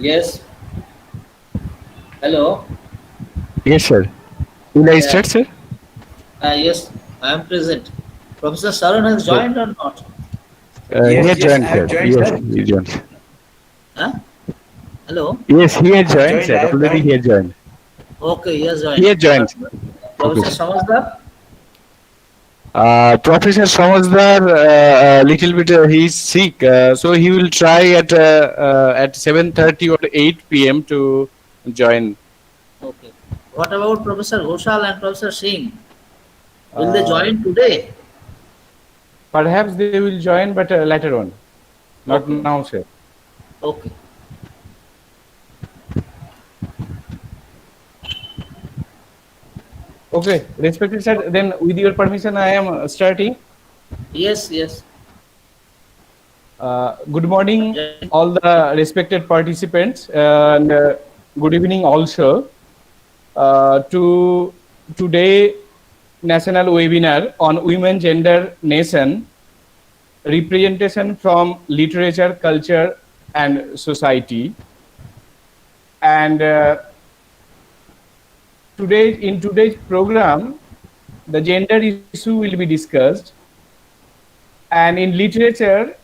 Yes. Hello. Yes, sir. Will I Yeah. start, sir? Yes, I am present. Professor Saran has Okay. joined or not? He Yes, has yes, I joined, have sir. joined, Yes, sir. he joined. Huh? Hello. Yes, he has I have joined, joined, sir. I have Already he joined. has joined. Okay, he has He joined. has joined. Okay, Professor sir. Samasdar? Professor Samasdar, little bit, he is sick, so he will try at 7:30 or 8 p.m. to join. Okay. What about Professor Ghoshal and Professor Singh? Will they Uh, join today? Perhaps they will join, but later on, not Okay. now, sir. Okay. Okay, respected sir. Then, with your permission, I am starting. Yes, yes. Good morning, Just all the respected participants, and good evening also to today national webinar on women, gender, nation, representation from literature, culture, and society. And today's program, the gender issue will be discussed, and in literature,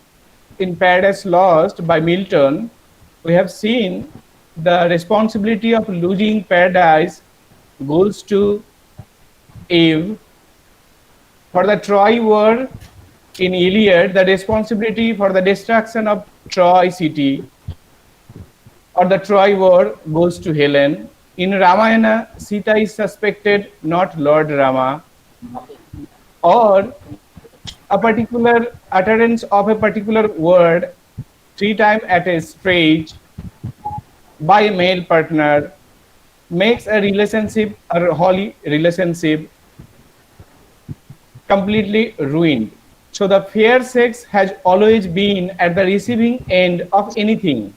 in Paradise Lost by Milton, we have seen the responsibility of losing paradise goes to Eve. For the Troy war in Iliad, the responsibility for the destruction of Troy city or the Troy war goes to Helen. In Ramayana, Sita is suspected, not Lord Rama, or a particular utterance of a particular word three times at a stretch by a male partner makes a relationship or holy relationship completely ruined. So the fair sex has always been at the receiving end of anything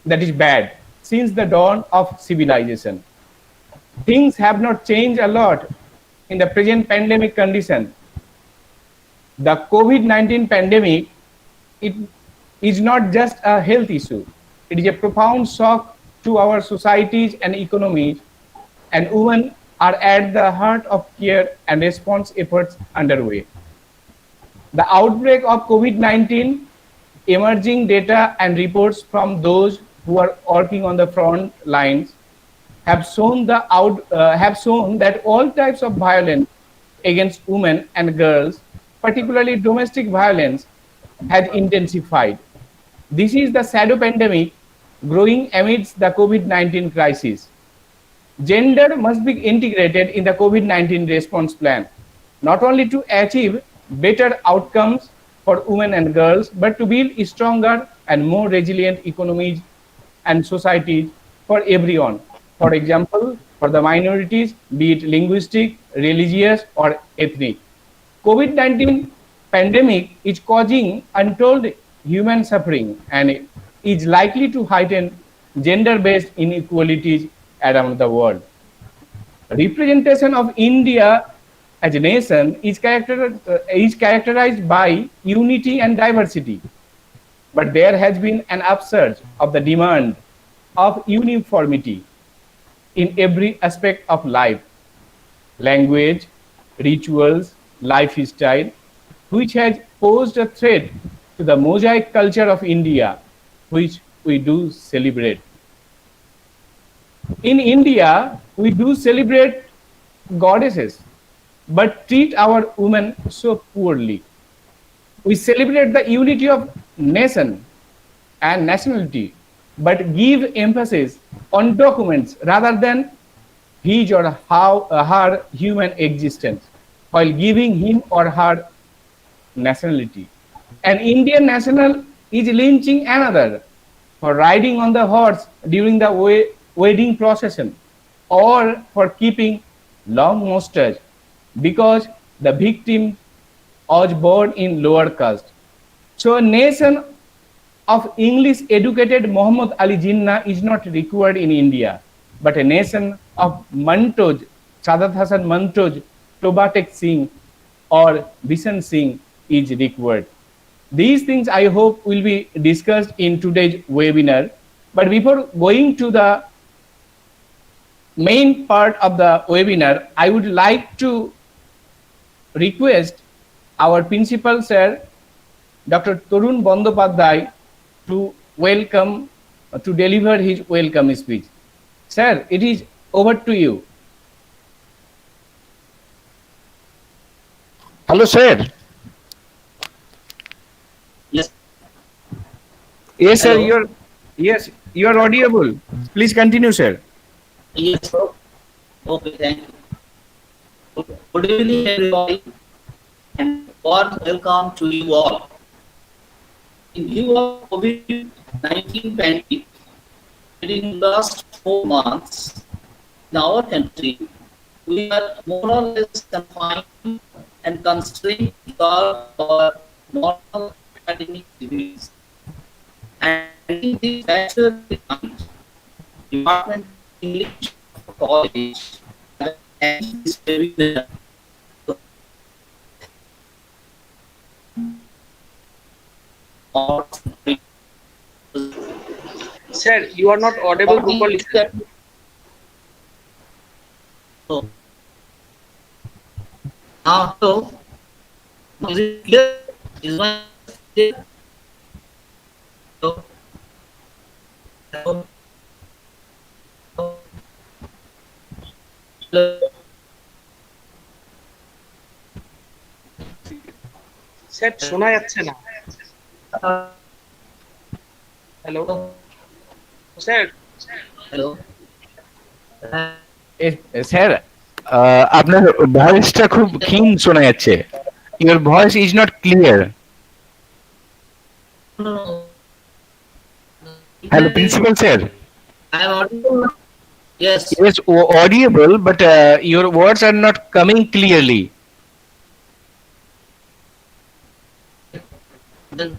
that is bad since the dawn of civilization. Things have not changed a lot in the present pandemic condition. The COVID-19 pandemic, it is not just a health issue. It is a profound shock to our societies and economies, and women are at the heart of care and response efforts underway. The outbreak of COVID-19, emerging data and reports from those who are working on the front lines have shown that all types of violence against women and girls, particularly domestic violence, has intensified. This is the shadow pandemic growing amidst the COVID-19 crisis. Gender must be integrated in the COVID-19 response plan, not only to achieve better outcomes for women and girls, but to build stronger and more resilient economies and societies for everyone. For example, for the minorities, be it linguistic, religious, or ethnic. COVID-19 pandemic is causing untold human suffering and is likely to heighten gender-based inequalities around the world. Representation of India as a nation is characterized by unity and diversity, but there has been an upsurge of the demand of uniformity in every aspect of life, language, rituals, lifestyle, which has posed a threat to the mosaic culture of India, which we do celebrate. In India, we do celebrate goddesses, but treat our women so poorly. We celebrate the unity of nation and nationality, but give emphasis on documents rather than his or her human existence, while giving him or her nationality. An Indian national is lynching another for riding on the horse during the wedding procession or for keeping long mustache because the victim was born in lower caste. So a nation of English educated Muhammad Ali Jinnah is not required in India, but a nation of Mantoj, Sadat Hasan Mantoj, Tobatek Singh, or Bishan Singh is required. These things I hope will be discussed in today's webinar. But before going to the main part of the webinar, I would like to request our principal sir, Dr. Tarun Bandopadhyay, to welcome, to deliver his welcome speech. Sir, it is over to you. Hello, sir. Yes. Yes, sir. Hello. You are audible. Please continue, sir. Yes. Okay. Thank you. Good evening, everybody, and warm welcome to you all. In view of COVID-19 pandemic, during the last 4 months in our country, we are more or less confined and constrained to serve our normal academic activities. And in this bachelor mind, Department of English of College have arranged this webinar to or Sir, you are not audible topic properly, is sir. that so now hello, now is it clear? Is my clear? Hello? Hello? Hello? Sir শোনা যাচ্ছে না। Hello sir. Hello? Sir, আপনার ভয়েসটা খুব ক্ষীণ শোনা যাচ্ছে। Your voice is not clear. No, no, Hello, principal sir. I am audible now? Yes. Yes, audible, but your words are not coming clearly. Then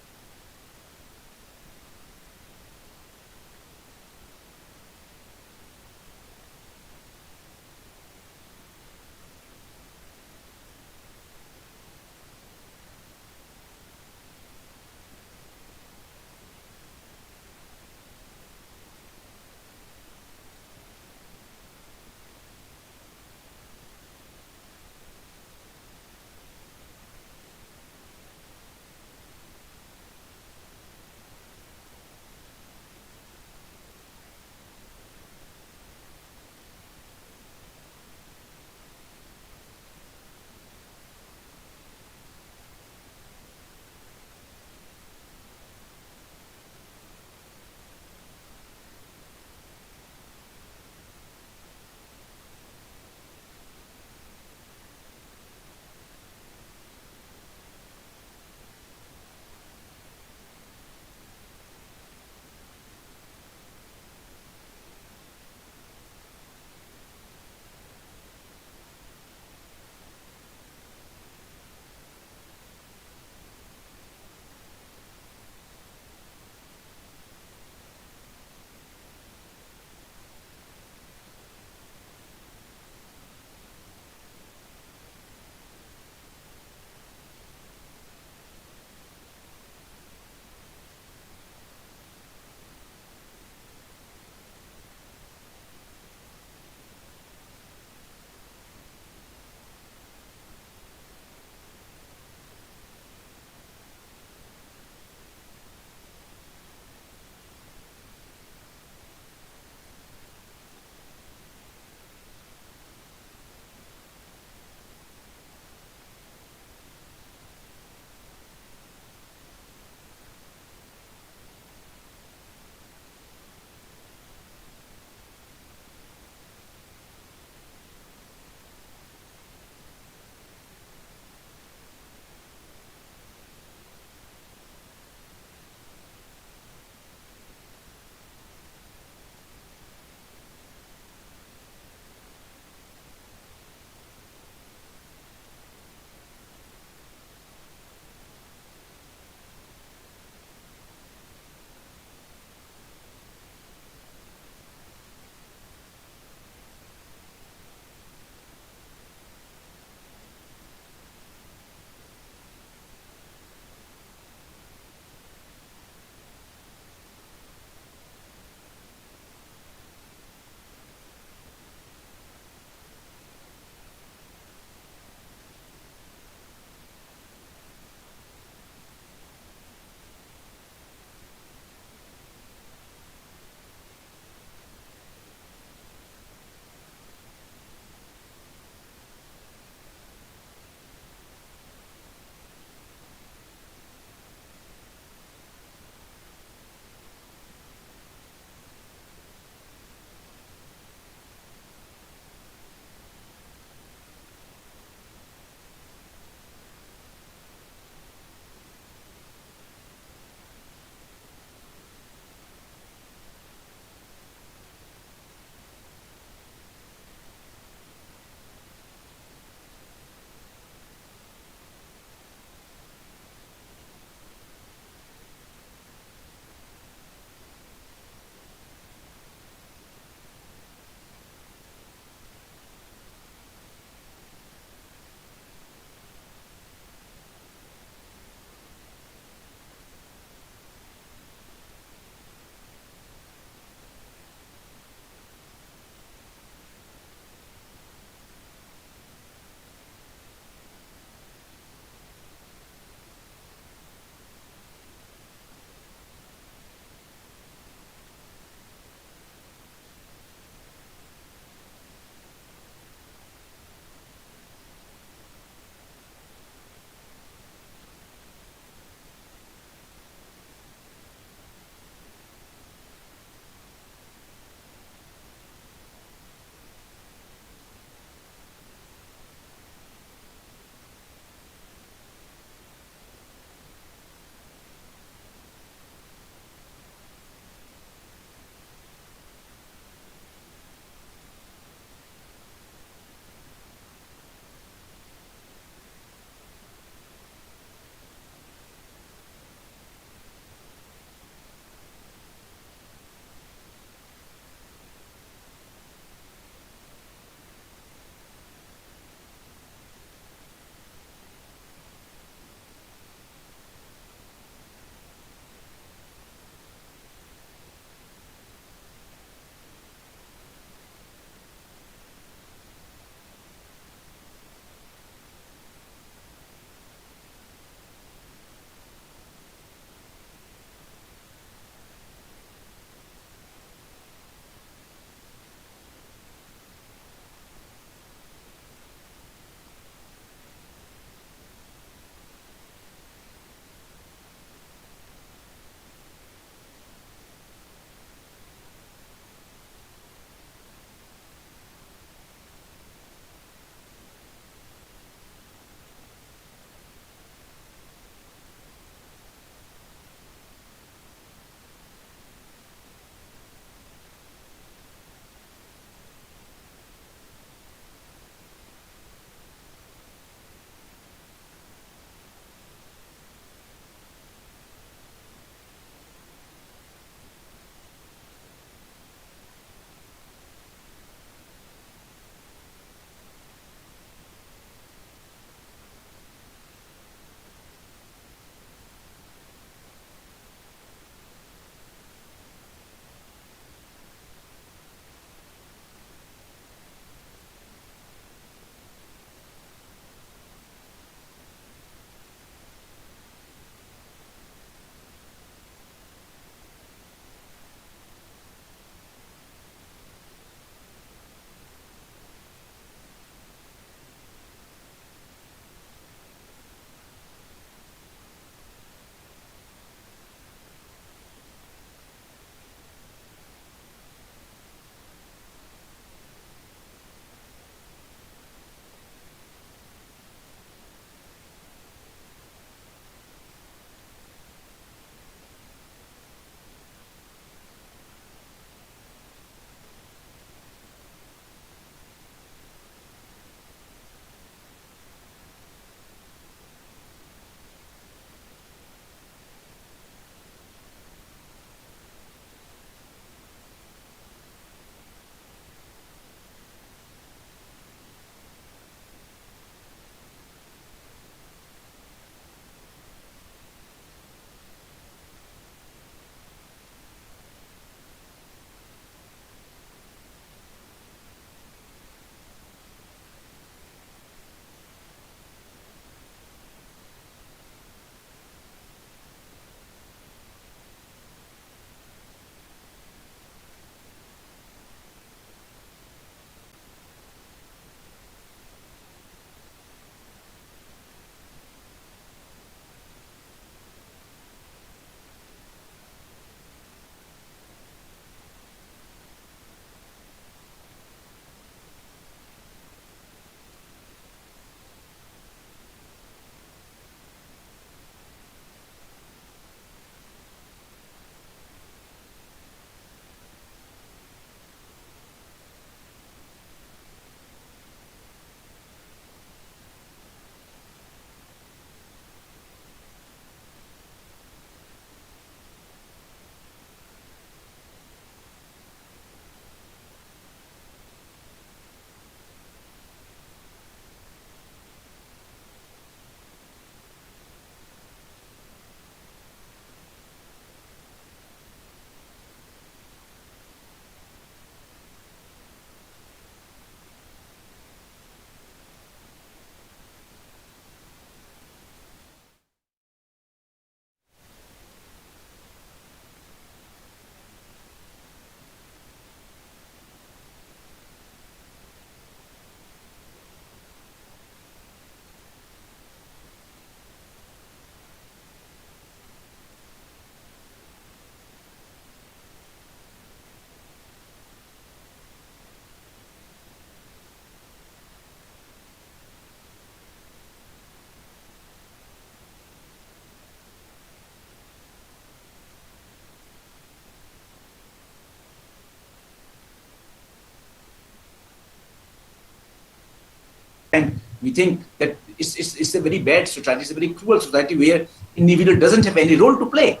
time we think that it's a very bad society, it's a very cruel society where individual doesn't have any role to play.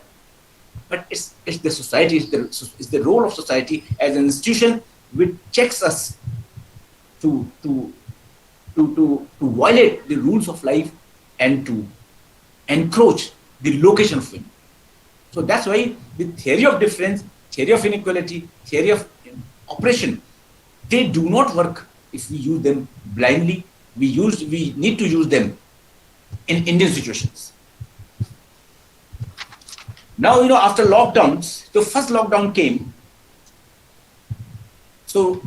But it's the society, it's the role of society as an institution which checks us to violate the rules of life and to encroach the location of women. So that's why the theory of difference, theory of inequality, theory of oppression, they do not work if we use them blindly. We need to use them in Indian situations. Now, after lockdowns, the first lockdown came. So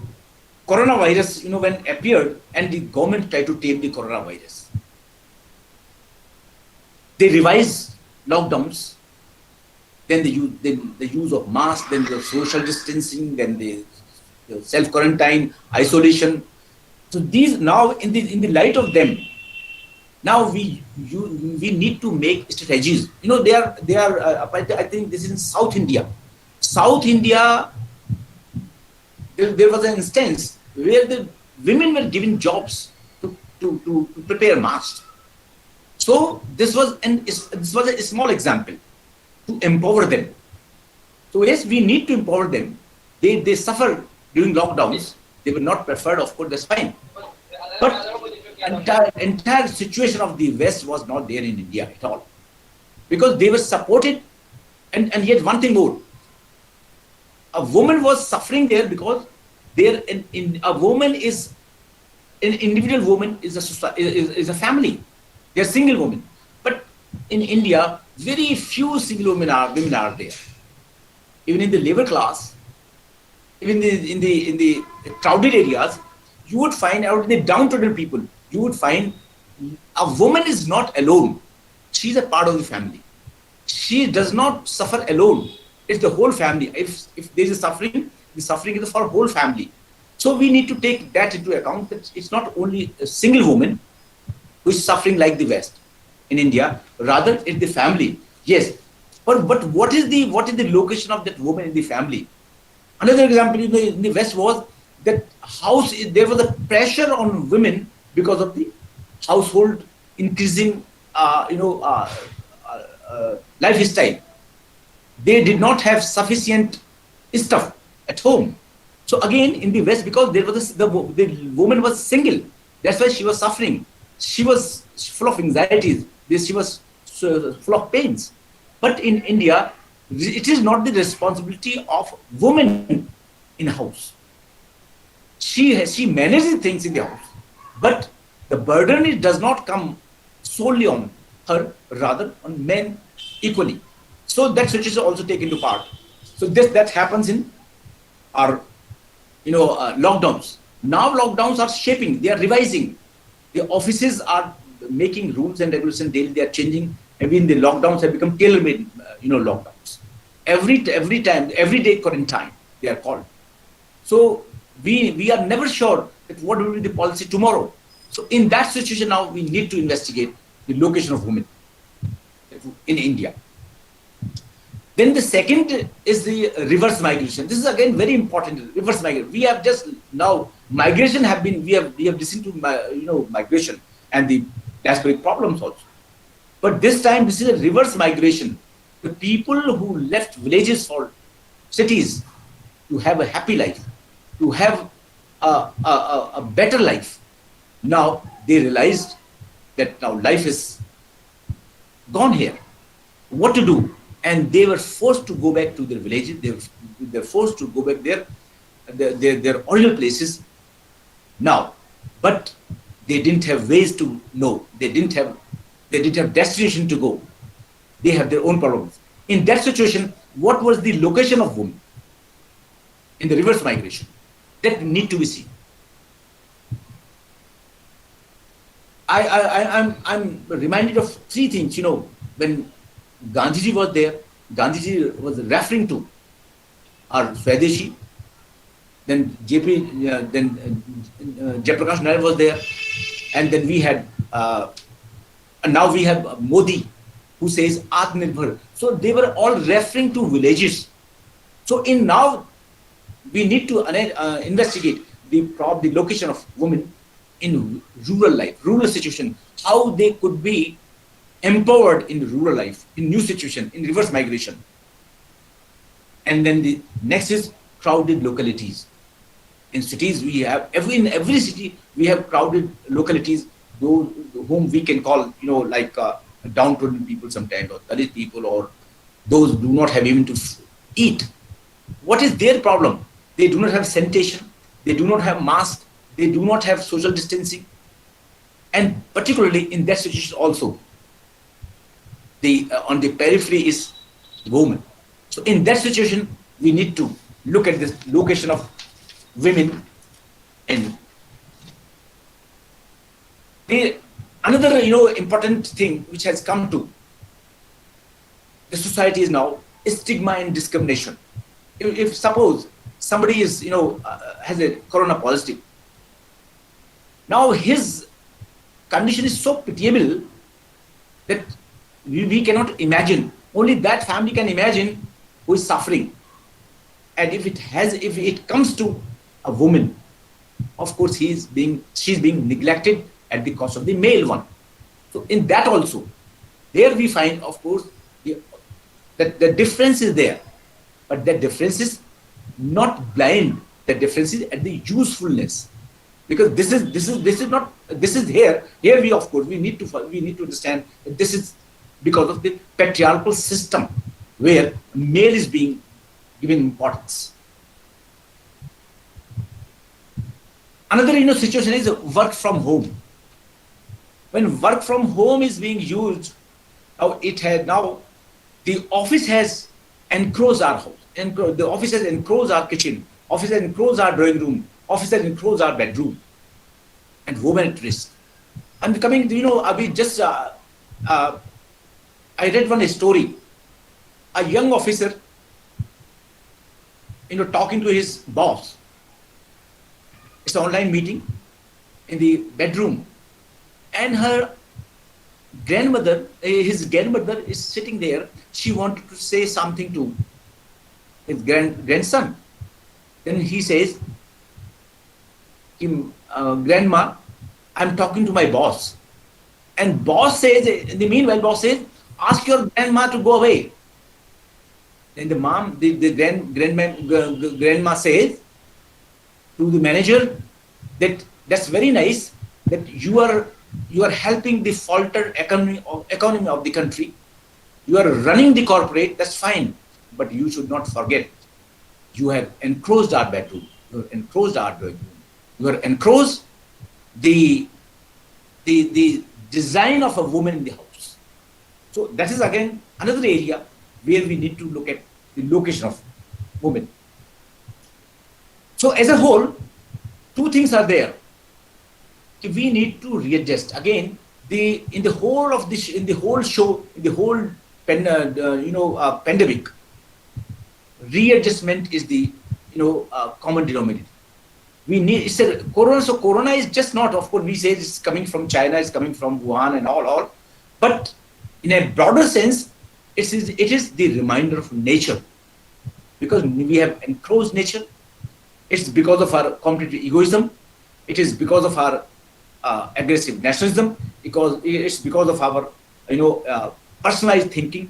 coronavirus, when appeared and the government tried to tame the coronavirus, they revised lockdowns, then the use of masks, then the social distancing, then the self-quarantine, isolation. So these now, in the light of them, now we need to make strategies. They are. I think this is in South India. South India, there was an instance where the women were given jobs to prepare masks. So this was a small example to empower them. So yes, we need to empower them. They suffer during lockdowns. They were not preferred, of course, that's fine. But entire situation of the West was not there in India at all, because they were supported. And yet one thing more, a woman was suffering there because a woman is an individual woman is a family. They're single women. But in India, very few single women are there. Even in the labor class, even in the crowded areas, you would find out the downtrodden people, you would find a woman is not alone. She's a part of the family. She does not suffer alone. It's the whole family. If there's a suffering, the suffering is for whole family. So we need to take that into account, that it's not only a single woman who is suffering like the West in India, rather it's the family. Yes, but what is the location of that woman in the family? Another example in the West was that there was a pressure on women because of the household increasing, lifestyle. They did not have sufficient stuff at home. So again, in the West, because the woman was single, that's why she was suffering. She was full of anxieties. She was full of pains. But in India, it is not the responsibility of woman in a house. She manages things in the house, but the burden does not come solely on her, rather on men equally. So that situation is also taken into part. So that happens in our lockdowns. Now lockdowns are shaping, they are revising. The offices are making rules and regulations daily, they are changing. Even the lockdowns have become tailor-made, lockdowns. Every time, every day quarantine, they are called. So we are never sure that what will be the policy tomorrow. So in that situation now, we need to investigate the location of women in India. Then the second is the reverse migration. This is again very important. Reverse migration. We have just now migration have been. We have listened to migration and the diasporic problems also. But this time, this is a reverse migration. The people who left villages for cities to have a happy life, to have a better life. Now they realized that now life is gone here. What to do? And they were forced to go back to their villages. They were forced to go back their original places. Now, but they didn't have ways to know. They didn't have destination to go. They have their own problems. In that situation, what was the location of women in the reverse migration? That need to be seen. I'm reminded of three things. When Gandhiji was there, Gandhiji was referring to our Swadeshi. Then Jayaprakash Nair was there, and then we had. And now we have Modi, who says Atmanirbhar. So they were all referring to villages. So now we need to investigate the location of women in rural life, rural situation, how they could be empowered in rural life, in new situation, in reverse migration. And then the next is crowded localities. In cities, we have in every city we have crowded localities, those whom we can call, like downtrodden people sometimes, or Dalit people, or those who do not have even to eat. What is their problem? They do not have sanitation, they do not have mask, they do not have social distancing, and particularly in that situation also, the on the periphery is women. So in that situation, we need to look at this location of women. And another important thing which has come to the society is now stigma and discrimination. If suppose somebody is has a corona positive, now his condition is so pitiable that we cannot imagine. Only that family can imagine who is suffering. And if it comes to a woman, of course she's being neglected at the cost of the male one. So in that also, there we find, of course, that the difference is there, but that difference is not blind. The difference is at the usefulness, because this is here we, of course, we need to understand that this is because of the patriarchal system where male is being given importance. Another situation is work from home. When work from home is being used, now the office has encroached our house. The office has encroached our kitchen. Office has encroached our drawing room. Office has encroached our bedroom. And women at risk. And coming, I read one story. A young officer, talking to his boss. It's an online meeting in the bedroom, and his grandmother is sitting there. She wanted to say something to his grandson. Then he says, "Grandma, I'm talking to my boss." And boss says, in the meanwhile, boss says, "Ask your grandma to go away." Then the grandma says to the manager that that's very nice that you are helping the faltered economy of the country. You are running the corporate, that's fine, but you should not forget you have encroached our bedroom, you have encroached our drawing room, you have encroached the design of a woman in the house. So that is again another area where we need to look at the location of women. So as a whole, two things are there. We need to readjust again. In the whole pandemic, readjustment is the common denominator. We need, it's a corona. So corona is just not, of course, we say it's coming from China, it's coming from Wuhan and all. But in a broader sense, it is the reminder of nature, because we have encroached nature. It's because of our competitive egoism. It is because of our aggressive nationalism. Because it's because of our personalized thinking.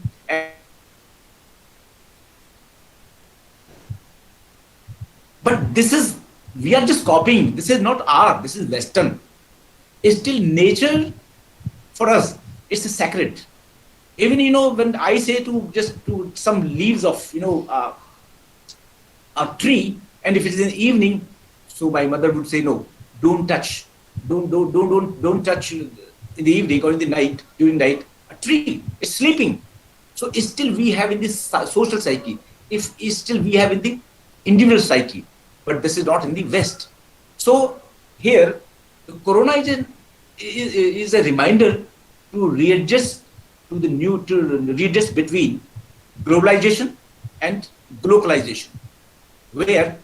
But we are just copying. This is not art. This is Western. It's still nature for us. It's a sacred. Even when I say to some leaves of a tree, and if it is in the evening, so my mother would say, no, don't touch, don't touch in the evening or in the night, during night, a tree. It's sleeping. So it's still we have in this social psyche. It's still we have in the individual psyche, but this is not in the West. So here, corona is a reminder to readjust to readjust between globalization and globalization, where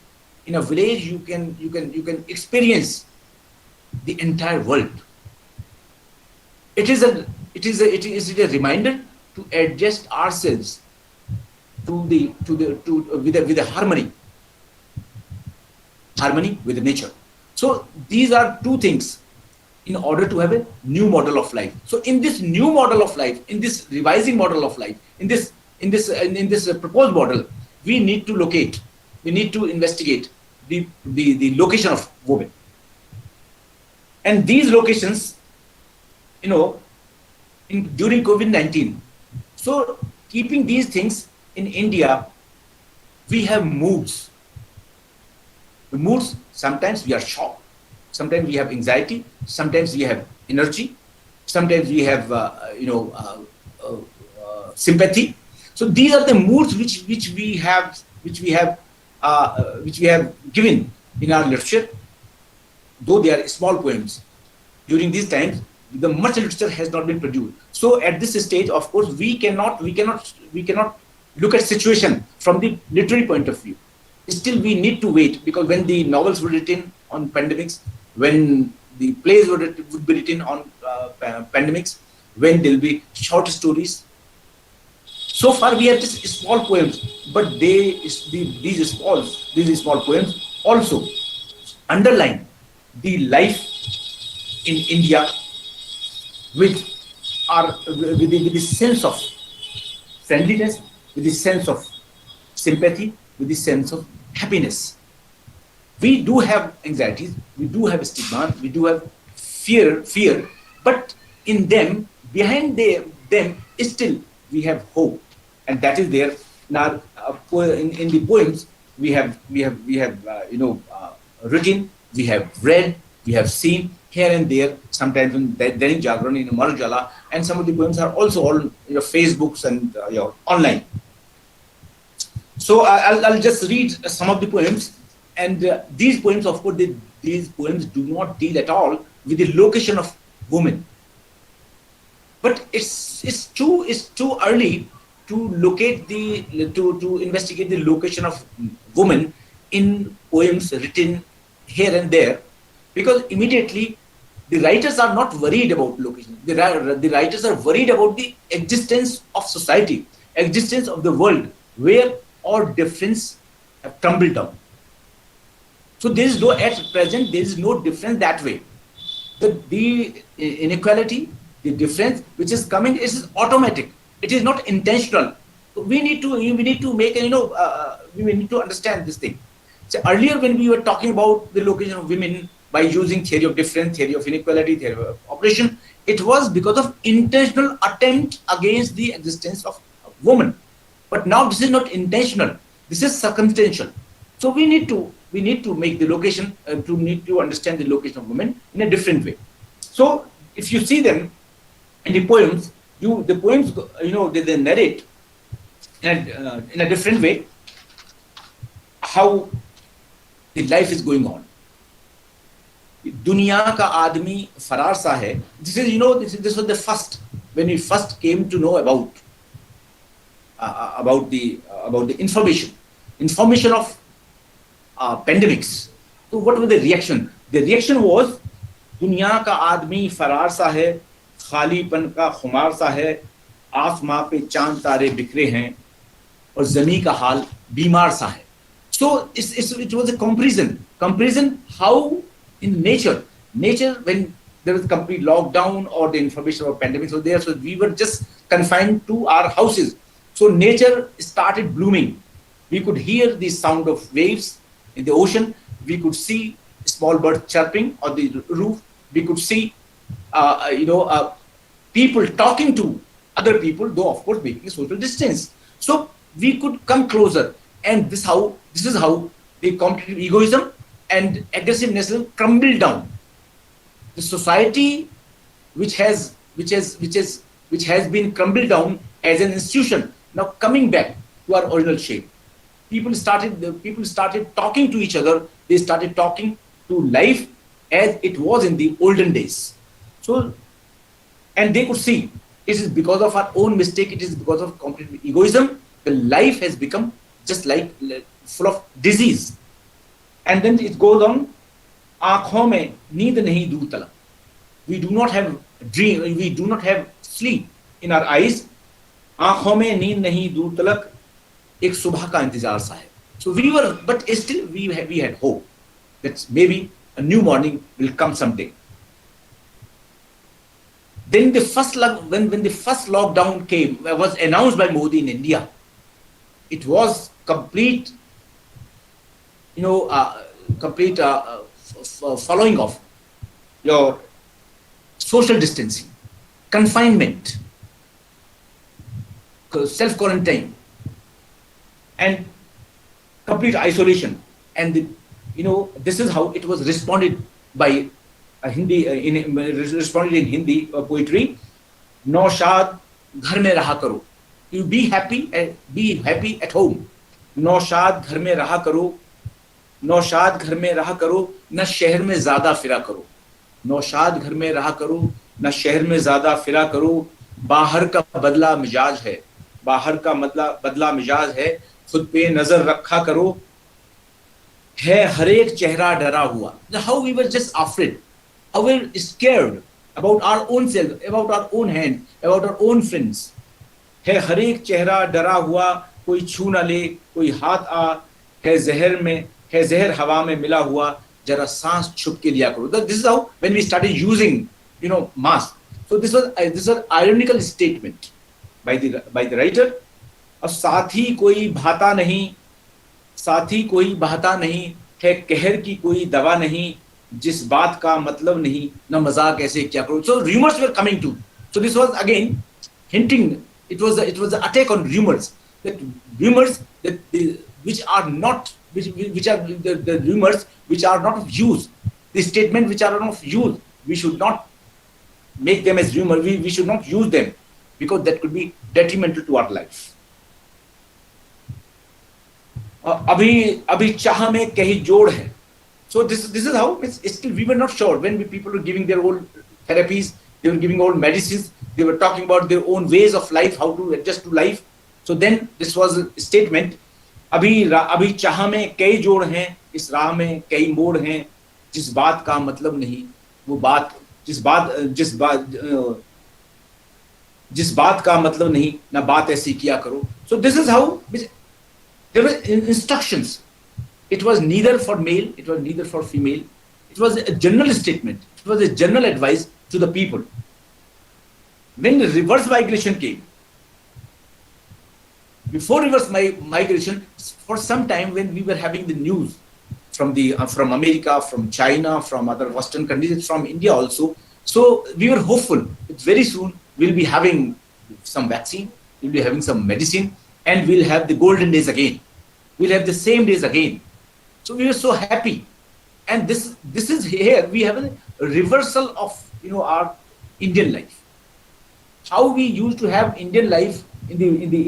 in a village you can experience the entire world. It is a reminder to adjust ourselves with the harmony with nature. So these are two things in order to have a new model of life. So in this new model of life, in this revising model of life, in this proposed model, we need to locate, we need to investigate the location of women. And these locations, you know, during COVID-19. So keeping these things in India, we have moods. The moods, sometimes we are shocked, sometimes we have anxiety, sometimes we have energy, sometimes we have sympathy. So these are the moods which we have given in our literature, though they are small poems. During these times, the much literature has not been produced. So at this stage, of course, we cannot look at situation from the literary point of view. Still, we need to wait, because when the novels were written on pandemics, when the plays would be written on pandemics, when there will be short stories. So far, we have just small poems, but these small poems also underline the life in India with the sense of friendliness, with the sense of sympathy, with the sense of happiness. We do have anxieties, we do have stigma, we do have fear, but in them, behind them, still we have hope, and that is there in our in the poems we have written, we have read, we have seen here and there, sometimes in Dainik Jagran, in Amar Ujala, and some of the poems are also on your Facebooks and online. So I'll just read some of the poems, and these poems, of course, these poems do not deal at all with the location of women. But it's too early to locate to investigate the location of women in poems written here and there, because immediately the writers are not worried about location. The writers are worried about the existence of society, existence of the world, where all difference have tumbled down. So there is at present, there is no difference that way. The inequality, the difference which is coming, is automatic. It is not intentional. So we need to make we need to understand this thing. So earlier, when we were talking about the location of women by using theory of difference, theory of inequality, theory of oppression, it was because of intentional attempt against the existence of women. But now this is not intentional. This is circumstantial. So we need to make the location, need to understand the location of women in a different way. So if you see them in the poems, they narrate in a different way how the life is going on. दुनिया का आदमी फरार सा है. This was the first, when we first came to know about the information of pandemics. So what was the reaction? The reaction was, दुनिया का आदमी फरार सा है, खालीपन का खुमार सा है, आसमां पे चांद तारे बिखरे हैं और जमी का हाल बीमार सा है. So it was a comparison how in nature, when there was a complete lockdown or the information about pandemics was there, so we were just confined to our houses. So nature started blooming. We could hear the sound of waves in the ocean. We could see small birds chirping on the roof. We could see, people talking to other people, though of course making a social distance. So we could come closer, and this is how the competitive egoism and aggressiveness crumbled down. The society which has been crumbled down as an institution, now coming back to our original shape. People started talking to each other. They started talking to life as it was in the olden days. So, and they could see it is because of our own mistake. It is because of competitive egoism. The life has become just like full of disease. And then it goes on, आँखों में नींद नहीं दूर तलक. We do not have dream. We do not have sleep in our eyes. आँखों में नींद नहीं दूर तलक, एक सुबह का इंतजार सा है. So we were, but still we had hope that maybe a new morning will come someday. Then when the first lockdown came, was announced by Modi in India, it was complete, you know, complete following of your social distancing, confinement, self quarantine, and complete isolation. And this is how it was responded by responded in Hindi poetry. Naushad ghar mein raha karo. You be happy at home. Naushad ghar mein raha karo. Naushad घर में रहा करो, न शहर में ज्यादा फिरा करो. नौशाद घर में रहा करो, न शहर में ज्यादा फिरा करो. बाहर का बदला मिजाज है, बाहर का बदला मिजाज है, खुद पे नजर रखा करो. है हर एक चेहरा डरा हुआ. How we were just afraid, how we were scared about our own self, about our own hand, about our own friends. है हर एक चेहरा डरा हुआ, कोई छू ना ले, कोई हाथ आ. है जहर हवा में मिला हुआ, जरा सांस छुप के लिया करो. This is how when we started using mask. So this was ironical statement by the writer. अब साथी कोई भाता नहीं, साथी कोई बहता नहीं, है कहर की कोई दवा नहीं, जिस बात का मतलब नहीं, न मजाक ऐसे क्या करो. So rumors were coming too. So this was again hinting. It was an attack on rumors. That rumors which are the rumors which are not of use. The statement which are not of use. We should not make them as rumor. We should not use them because that could be detrimental to our life. अभी चाह में कहीं जोड़ है. So this is how still we were not sure when people were giving their own therapies, they were giving own medicines, they were talking about their own ways of life, how to adjust to life. So then this was a statement. अभी चाह में कई जोड़ हैं, इस राह में कई मोड़ हैं, जिस बात का मतलब नहीं वो बात, जिस बात का मतलब नहीं ना बात ऐसी किया करो. So this is how there were instructions. It was neither for male, it was neither for female. It was a general statement. It was a general advice to the people. When the reverse migration came, before reverse migration, for some time when we were having the news from America, from China, from other Western countries, from India also, so we were hopeful that very soon we'll be having some vaccine, we'll be having some medicine, and we'll have the golden days again. We'll have the same days again. So we were so happy. And this is here we have a reversal of our Indian life. How we used to have Indian life in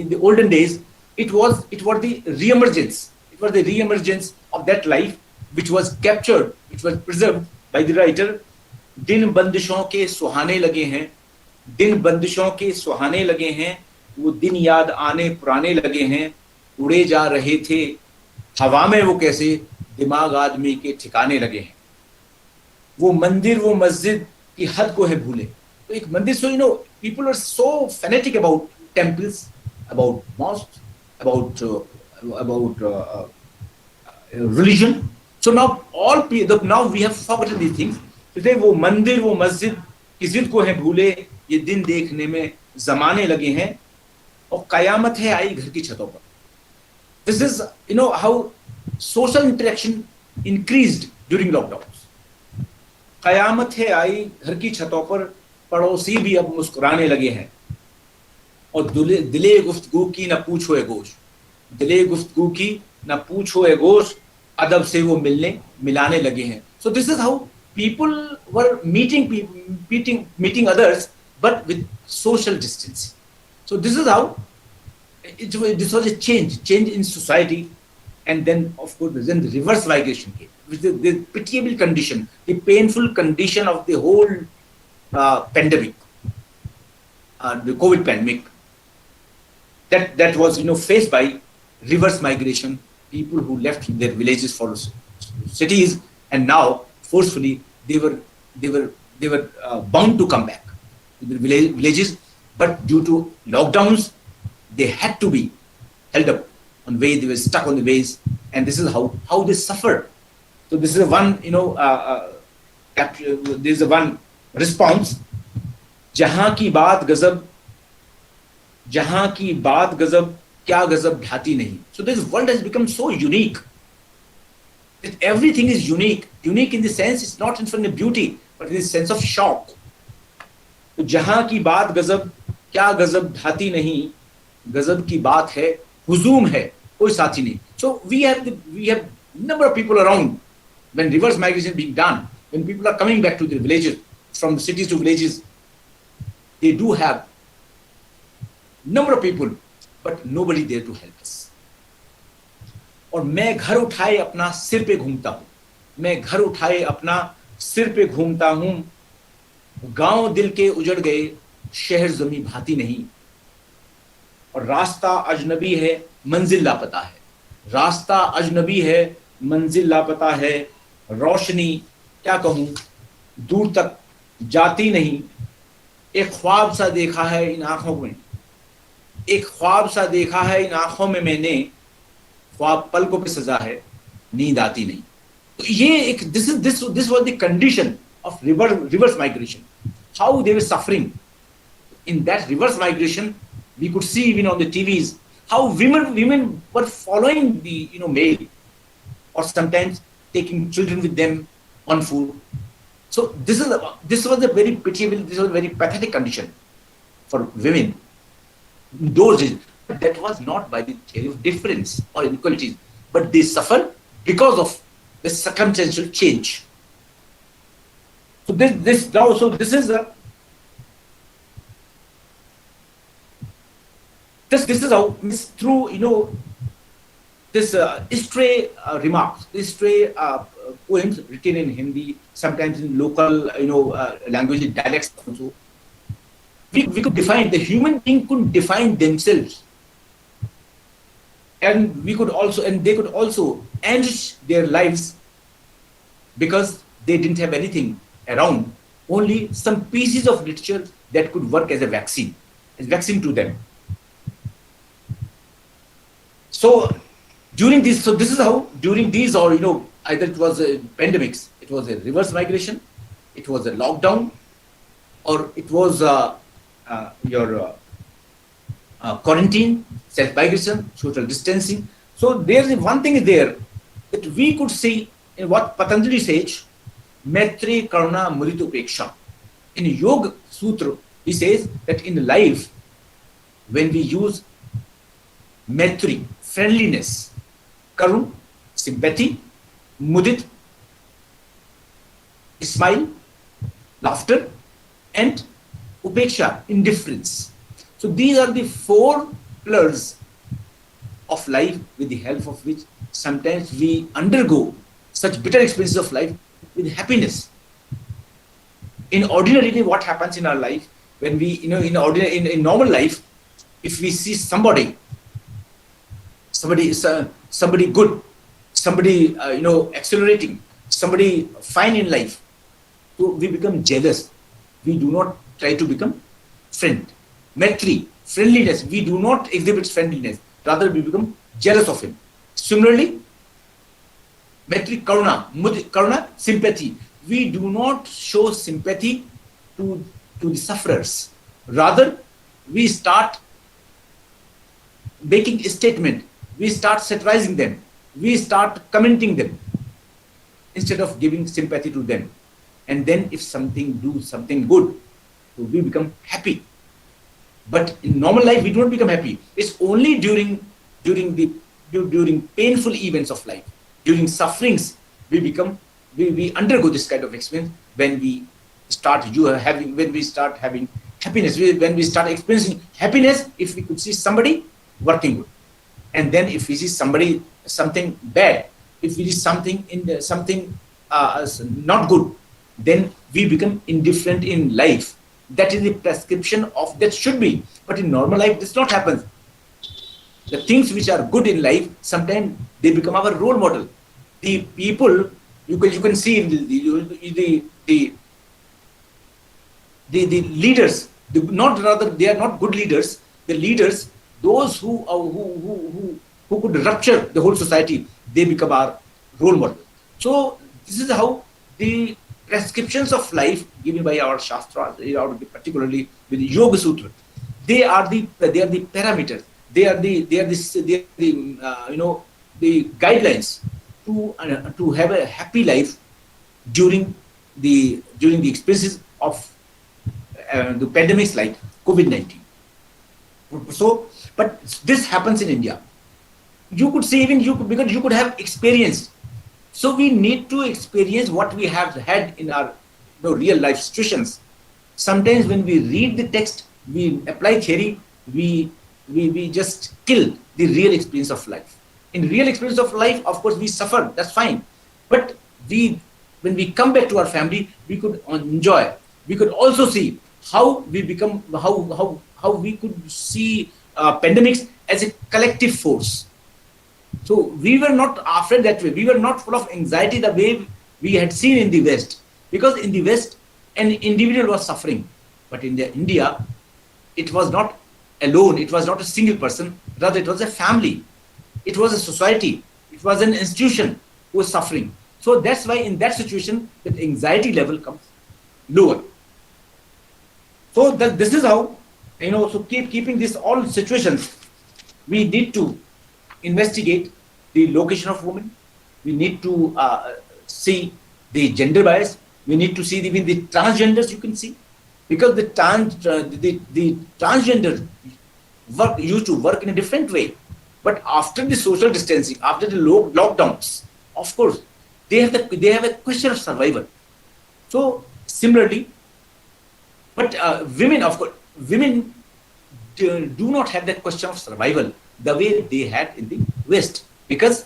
the olden days, it was the reemergence. It was the reemergence of that life which was captured, which was preserved by the writer. दिन बंदिशों के सुहाने लगे हैं, दिन बंदिशों के सुहाने लगे हैं, वो दिन याद आने पुराने लगे हैं, उड़े जा रहे थे हवा में वो कैसे, दिमाग आदमी के ठिकाने लगे हैं. वो मंदिर वो मस्जिद की हद को है भूले. तो एक मंदिर, so people are so fanatic about temples, about mosques, about religion. So now now we have forgotten these things. Today वो मंदिर वो मस्जिद की जिद को है भूले, ये दिन देखने में जमाने लगे हैं, और कयामत है आई घर की छतों पर. This is how social interaction increased during lockdowns. कयामत है आई घर की छतों पर, पड़ोसी भी अब मुस्कुराने लगे हैं, और दिले गुफ्तगू की न पूछो ए गोश, दिले गुफ्तगू की न पूछो ए गोश, अदब से वो मिलाने लगे हैं. So this is how people were meeting others, but with social distancing. So this is how this was a change in society. And then of course then the reverse migration came, which is the pitiable condition, the painful condition of the whole pandemic, the COVID pandemic, that was faced by reverse migration, people who left their villages for cities, and now forcefully they were bound to come back to their villages, but due to lockdowns they had to be held up on way. They were stuck on the ways, and this is how they suffered. So this is one this is one response. जहां की बात गजब क्या गजब ढाती नहीं. So this world has become so unique that everything is unique. Unique in the sense it's not in front of beauty, but in the sense of shock. तो जहां की बात गजब क्या गजब ढाती नहीं, गजब की बात है हुजूम है कोई साथी नहीं. So we have number of people around when reverse migration being done, when people are coming back to their villages, from the cities to villages, they do have number of people, but nobody there to help us. और मैं घर उठाए अपना सिर पे घूमता हूं, मैं घर उठाए अपना सिर पे घूमता हूं, गांव दिल के उजड़ गए शहर जमी भाती नहीं. और रास्ता अजनबी है मंजिल लापता है, रास्ता अजनबी है मंजिल लापता है, रोशनी क्या कहूं दूर तक जाती नहीं. एक ख्वाब सा देखा है इन आंखों में, एक ख्वाब सा देखा है इन आंखों में मैंने, ख्वाब पलकों पे सजा है नींद आती नहीं. तो ये एक this was the condition of reverse migration, how they were suffering. In that reverse migration we could see even on the TVs how women were following the male, or sometimes taking children with them on food. So this was a very pitiable, this was a very pathetic condition for women in those days. That was not by the theory of difference or inequalities, but they suffer because of the circumstantial change. So this is how through this stray remarks, stray poems written in Hindi, sometimes in local language dialects also. We could define, the human being could define themselves, and they could also enrich their lives because they didn't have anything around, only some pieces of literature that could work as a vaccine to them. So this is how during these, or either it was pandemics, it was a reverse migration, it was a lockdown, or it was your quarantine, self-migration, social distancing. So there's one thing there that we could see in what Patanjali says, Maitri Karuna Muritu Preksha. In Yoga Sutra, he says that in life, when we use Maitri, friendliness, Karun, sympathy, Mudit, smile, laughter, and Upeksha, indifference. So these are the 4 pillars of life, with the help of which sometimes we undergo such bitter experiences of life with happiness. In ordinarily, what happens in our life when we, in normal life, if we see somebody good, somebody accelerating, somebody fine in life, so we become jealous. We do not try to become friend. Maitri, friendliness, we do not exhibit friendliness, rather we become jealous of him. Similarly, Maitri, Karuna, sympathy, we do not show sympathy to the sufferers, rather we start making a statement, we start satirizing them, we start commenting them instead of giving sympathy to them. And then if do something good, so we become happy. But in normal life, we don't become happy. It's only during painful events of life, during sufferings, we undergo this kind of experience when we start having happiness, when we start experiencing happiness, if we could see somebody working good. And then if we see something bad, if we see something not good, then we become indifferent in life. That is the prescription of that should be. But in normal life, this not happens. The things which are good in life, sometimes they become our role model. The people you can see the leaders, they are not good leaders. The leaders, those who could rupture the whole society, they become our role model. So this is how the prescriptions of life given by our shastras, particularly with the Yoga Sutra. They are the parameters. They are the the guidelines to have a happy life during the experiences of the pandemics like COVID-19. So, but this happens in India. You could say even because you could have experienced. So we need to experience what we have had in our real life situations. Sometimes when we read the text, we apply theory, we just kill the real experience of life. In real experience of life, of course, we suffer. That's fine. But when we come back to our family, we could enjoy. We could also see how we become, how we could see pandemics as a collective force. So we were not afraid that way. We were not full of anxiety the way we had seen in the West. Because in the West, an individual was suffering. But in India, it was not alone. It was not a single person. Rather, it was a family. It was a society. It was an institution who was suffering. So that's why in that situation, the anxiety level comes lower. So this is how, so keeping this all situations, we need to investigate the location of women. We need to see the gender bias. We need to see even the transgenders. You can see because the transgender used to work in a different way, but after the social distancing, after the lockdowns, of course, they have a question of survival. So similarly, but women, of course, women do not have that question of survival the way they had in the West, because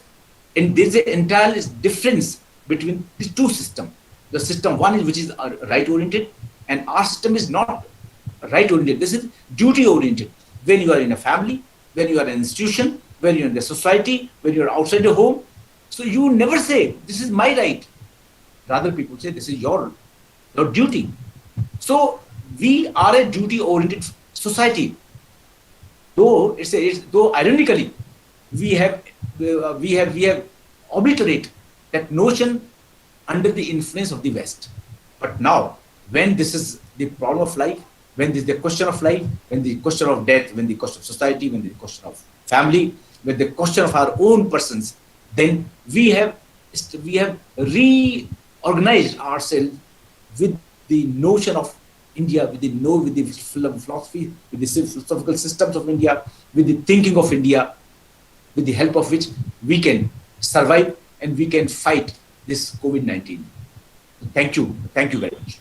there's an entire difference between the two systems. The system one is which is right oriented, and our system is not right oriented. This is duty oriented. When you are in a family, when you are in an institution, when you're in the society, when you're outside the home, so you never say this is my right. Rather, people say this is your duty. So we are a duty oriented society. Though though ironically we have obliterated that notion under the influence of the West. But now, when this is the problem of life, when this is the question of life, when the question of death, when the question of society, when the question of family, when the question of our own persons, then we have reorganized ourselves with the notion of India, with the philosophy, with the philosophical systems of India, with the thinking of India, with the help of which we can survive and we can fight this COVID-19. Thank you very much.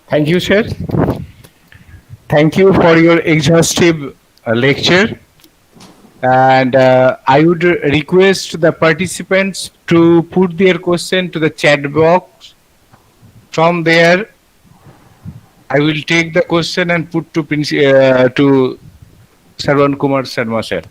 Thank you, sir. Thank you for your exhaustive lecture. And I would request the participants to put their question to the chat box. From there, I will take the question and put to Sarwan Kumar Sharma sir.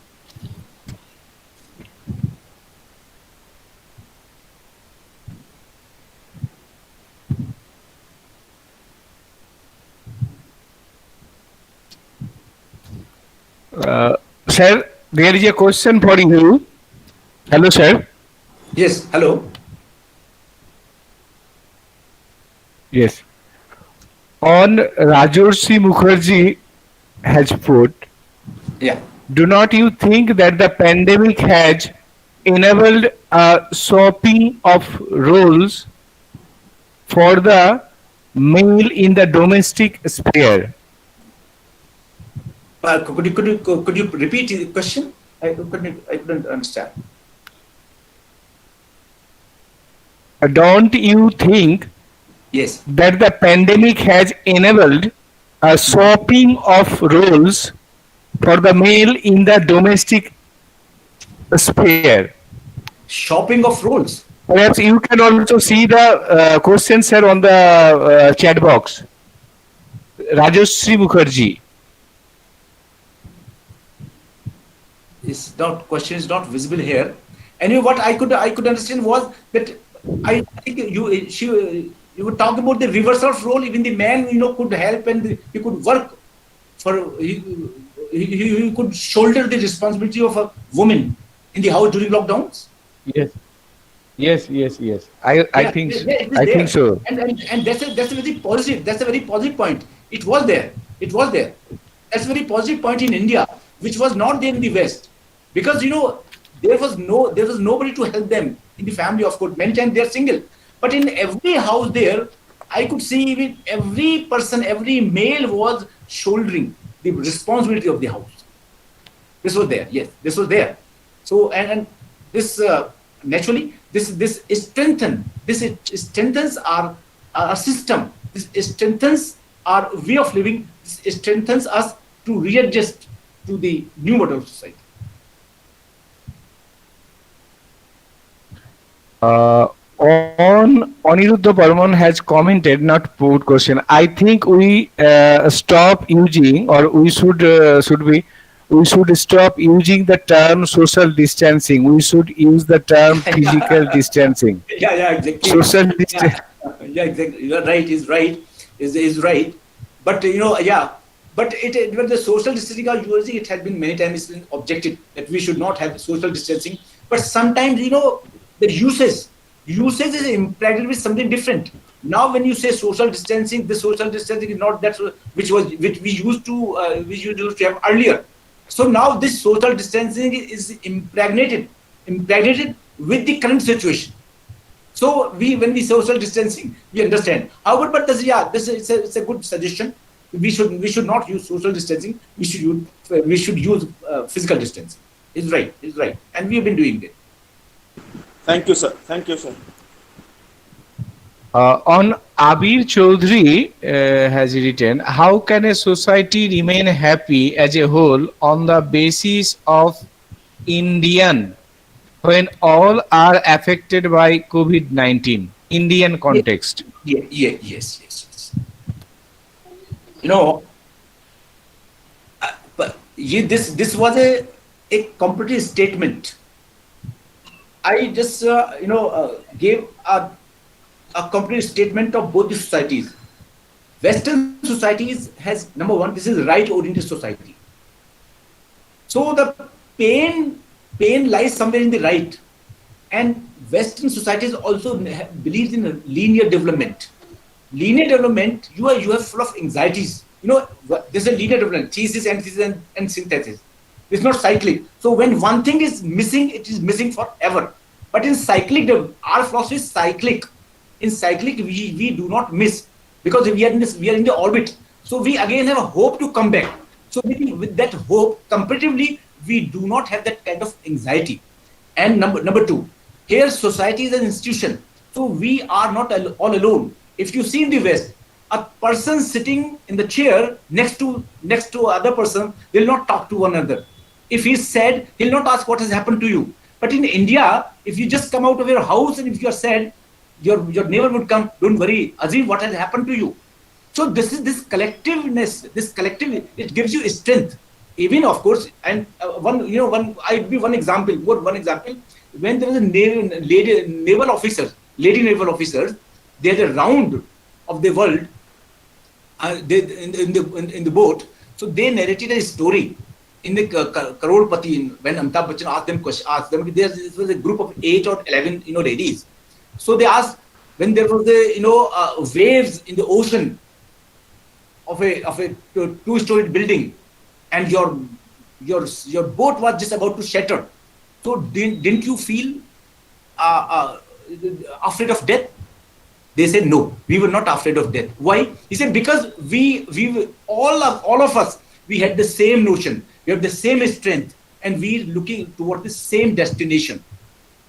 Sir, there is a question for you. Hello, sir. Yes, hello. Yes. On Rajorshi Mukherjee has put, Yeah. do not you think that the pandemic has enabled a swapping of roles for the male in the domestic sphere? Could you repeat the question? I couldn't understand. Don't you think Yes. that the pandemic has enabled a swapping of roles for the male in the domestic sphere? Shopping of roles. Perhaps you can also see the questions here on the chat box. Rajashri Mukherjee. Question is not visible here. Anyway, what I could understand was that I think you would talk about the reversal of role. Even the man could help and he could work for he could shoulder the responsibility of a woman in the house during lockdowns? Yes, yes. I Yeah, think it is I think there, so. and that's a very positive. That's a very positive point. It was there. It was there. That's a very positive point in India, which was not there in the West, because there was nobody to help them in the family. Of course, many times they are single, but in every house there, I could see even every person, every male was shouldering the responsibility of the house. This was there. Yes, this was there. So and this naturally this strengthens our system. This strengthens our way of living. This strengthens us to readjust to the new model society. Uh, on Aniruddha Barman has commented, not put question. I think we stop using, or we should stop using the term social distancing. We should use the term physical distancing. Yeah, exactly. Social Yeah, distance. yeah, exactly. You're right. Is right. Is right. But yeah. But the social distancing are usually, it has been many times been objected that we should not have social distancing. But sometimes the usage is impregnated with something different. Now, when you say social distancing, the social distancing is not that which we used to have earlier. So now this social distancing is impregnated with the current situation. So when we social distancing, we understand. However, but it's a good suggestion. We should not use social distancing. We should use physical distancing. It's right. It's right, and we have been doing it. Thank you, sir. Thank you, sir. On Abir Chaudhary has written, how can a society remain happy as a whole on the basis of Indian when all are affected by COVID-19? Indian Yeah, context. yes. You know, but this was a complete statement. I just gave a complete statement of both the societies. Western societies has, number one, this is right-oriented society. So the pain lies somewhere in the right, and Western societies also believes in a linear development. Linear development, you are full of anxieties. There's a linear development, thesis, antithesis, and synthesis. It's not cyclic. So when one thing is missing, it is missing forever. But in cyclic, our philosophy is cyclic. In cyclic, we do not miss, because we are in the orbit. So we again have a hope to come back. So with that hope, comparatively, we do not have that kind of anxiety. And number two, here society is an institution. So we are not all alone. If you see in the West, a person sitting in the chair next to other person, they'll not talk to one another. If he's sad, he'll not ask what has happened to you. But in India, if you just come out of your house and if you're sad, your neighbor would come, don't worry, Azim, what has happened to you? So this collectiveness, it gives you strength. Even, of course, and one example. When there was a lady naval officers, they had a round of the world, in the boat. So they narrated a story in the Karodpati, when Amitabh Bachchan asked them, there was a group of 8 or 11 ladies. So they asked, when there was waves in the ocean of a two-storied building, and your boat was just about to shatter. So didn't you feel afraid of death? They said no, we were not afraid of death. Why? He said because we all of us, we had the same notion, we have the same strength, and we looking toward the same destination.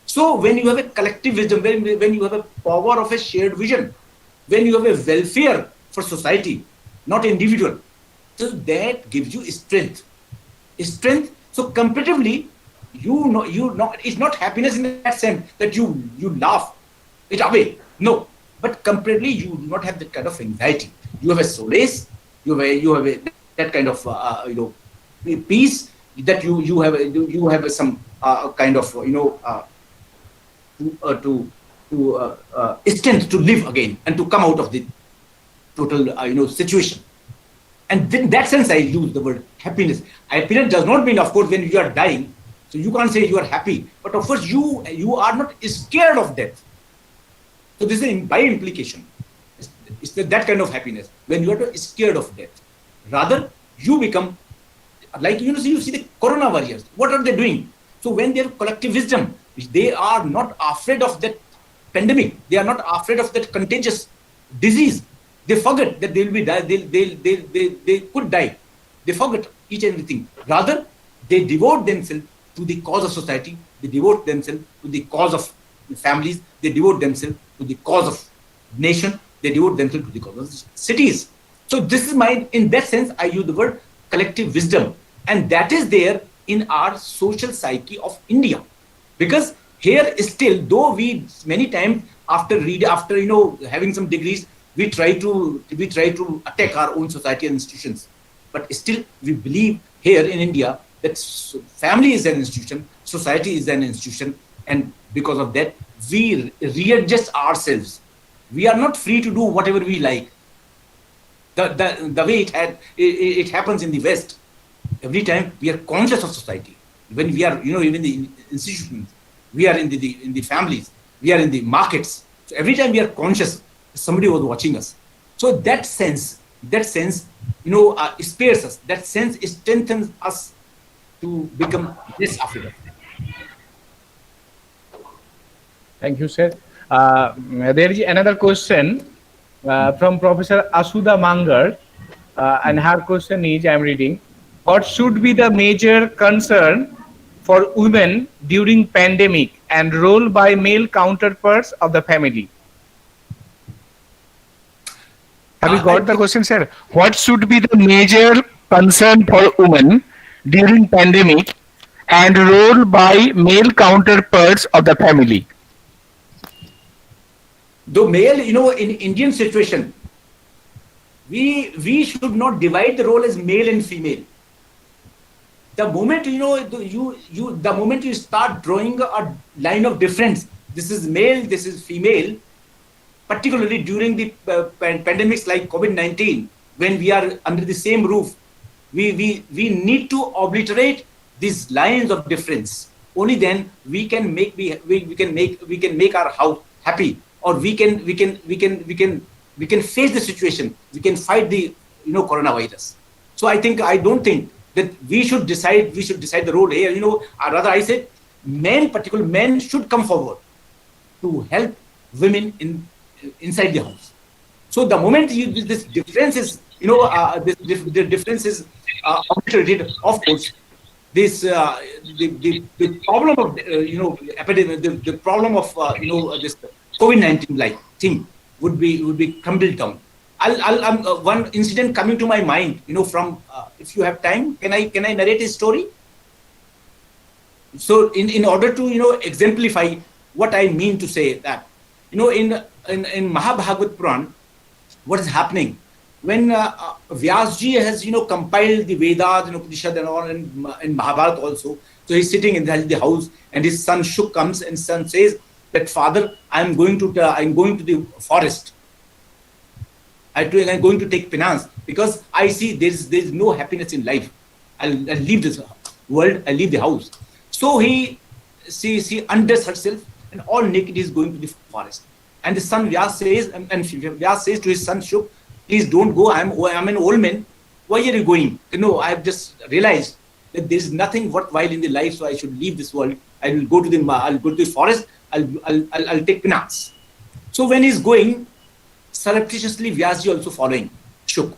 So when you have a collective wisdom, when you have a power of a shared vision, when you have a welfare for society, not individual, so that gives you strength. So comparatively, it's not happiness in that sense that you laugh it away. No, but comparatively, you do not have that kind of anxiety. You have a solace. You have that kind of peace, that you have some kind of strength to live again and to come out of the total situation. And in that sense, I use the word happiness. Happiness does not mean, of course, when you are dying, so you can't say you are happy, but of course you are not scared of death. So this is by implication. It's that kind of happiness when you are not scared of death. Rather, you become like, you see the corona warriors. What are they doing? So when they have collective wisdom, they are not afraid of that pandemic. They are not afraid of that contagious disease. They forget that they will be die. They could die. They forget each and everything. Rather, they devote themselves to the cause of society. They devote themselves to the cause of families. They devote themselves to the cause of nation. They devote themselves to the cause of cities. So this is in that sense, I use the word collective wisdom. And that is there in our social psyche of India. Because here still, though we many times after having some degrees, we try to attack our own society and institutions. But still we believe here in India that family is an institution, society is an institution, and because of that, we readjust ourselves. We are not free to do whatever we like. The way it happens in the West, every time we are conscious of society. When we are, even the institutions, we are in the families, we are in the markets. So every time we are conscious, somebody was watching us. So that sense, spares us. That sense strengthens us to become less afraid of it. Thank you, sir. There is another question from Professor Asuda Mangar, and her question is, I am reading, what should be the major concern for women during pandemic and role by male counterparts of the family? Have you got the question, sir? What should be the major concern for women during pandemic and role by male counterparts of the family? The male, in Indian situation, we should not divide the role as male and female. The moment the moment you start drawing a line of difference, this is male, this is female, particularly during the pandemics like COVID-19, when we are under the same roof, we need to obliterate these lines of difference. Only then we can make our house happy, or we can face the situation. We can fight the coronavirus. So I don't think that we should decide the role here. Rather I said particular men should come forward to help women inside the house. So the moment this difference is the difference is obliterated, of course, this the problem of epidemic, the problem of this COVID-19 like thing would be crumbled down. I'll one incident coming to my mind, from if you have time, can I narrate a story? So in order to exemplify what I mean to say, that in Mahabharata Puran, what is happening when Vyasji has compiled the Vedas and Upanishad and all, in Mahabharata also. So he's sitting in the house, and his son Shuk comes, and son says that, father, I'm going to the forest. I'm going to take penance because I see there's no happiness in life. I'll leave this world. I'll leave the house. So she undresses herself, and all naked is going to the forest. And the son Vyas says, and Vyas says to his son Shuk, please don't go. I'm an old man. Why are you going? I've just realized that there's nothing worthwhile in the life, so I should leave this world. I'll go to the forest. I'll take penance. So when he's going, surreptitiously Vyasji also following Shuk.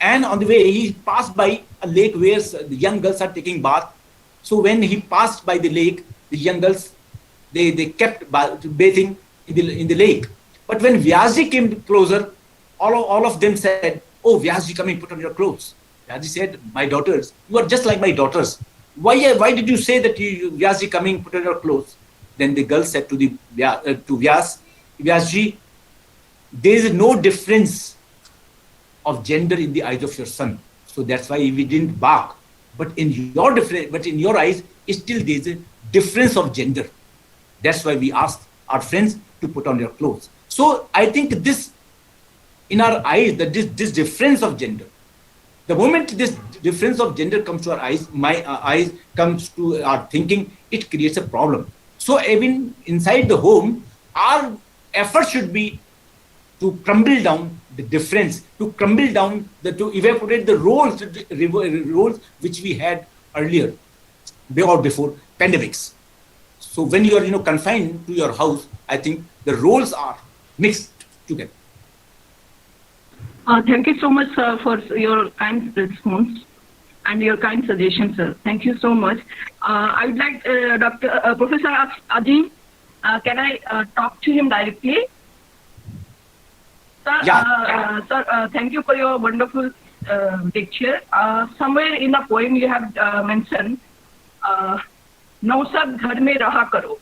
And on the way, he passed by a lake where the young girls are taking bath. So when he passed by the lake, the young girls, they kept bathing in the lake. But when Vyasji came closer, all of them said, oh, Vyasji, come and put on your clothes. Vyasji said, my daughters, you are just like my daughters. Why did you say that Vyasji coming, put on your clothes? Then the girl said to Vyasji, there is no difference of gender in the eyes of your son. So that's why we didn't bark. But in your eyes, still there is a difference of gender. That's why we asked our friends to put on your clothes. So I think this, in our eyes, that this difference of gender, The moment this difference of gender comes to our eyes, my eyes comes to our thinking, it creates a problem. So even inside the home, our effort should be to crumble down the difference, to crumble down to evaporate the roles which we had earlier, or before pandemics. So when you are confined to your house, I think the roles are mixed together. Thank you so much, sir, for your kind response and your kind suggestion, sir. Thank you so much. I would like Professor Azim, can I talk to him directly? Sir, Yeah. sir, thank you for your wonderful lecture. Somewhere in a poem you have mentioned, "नौसद घर में रहा करो,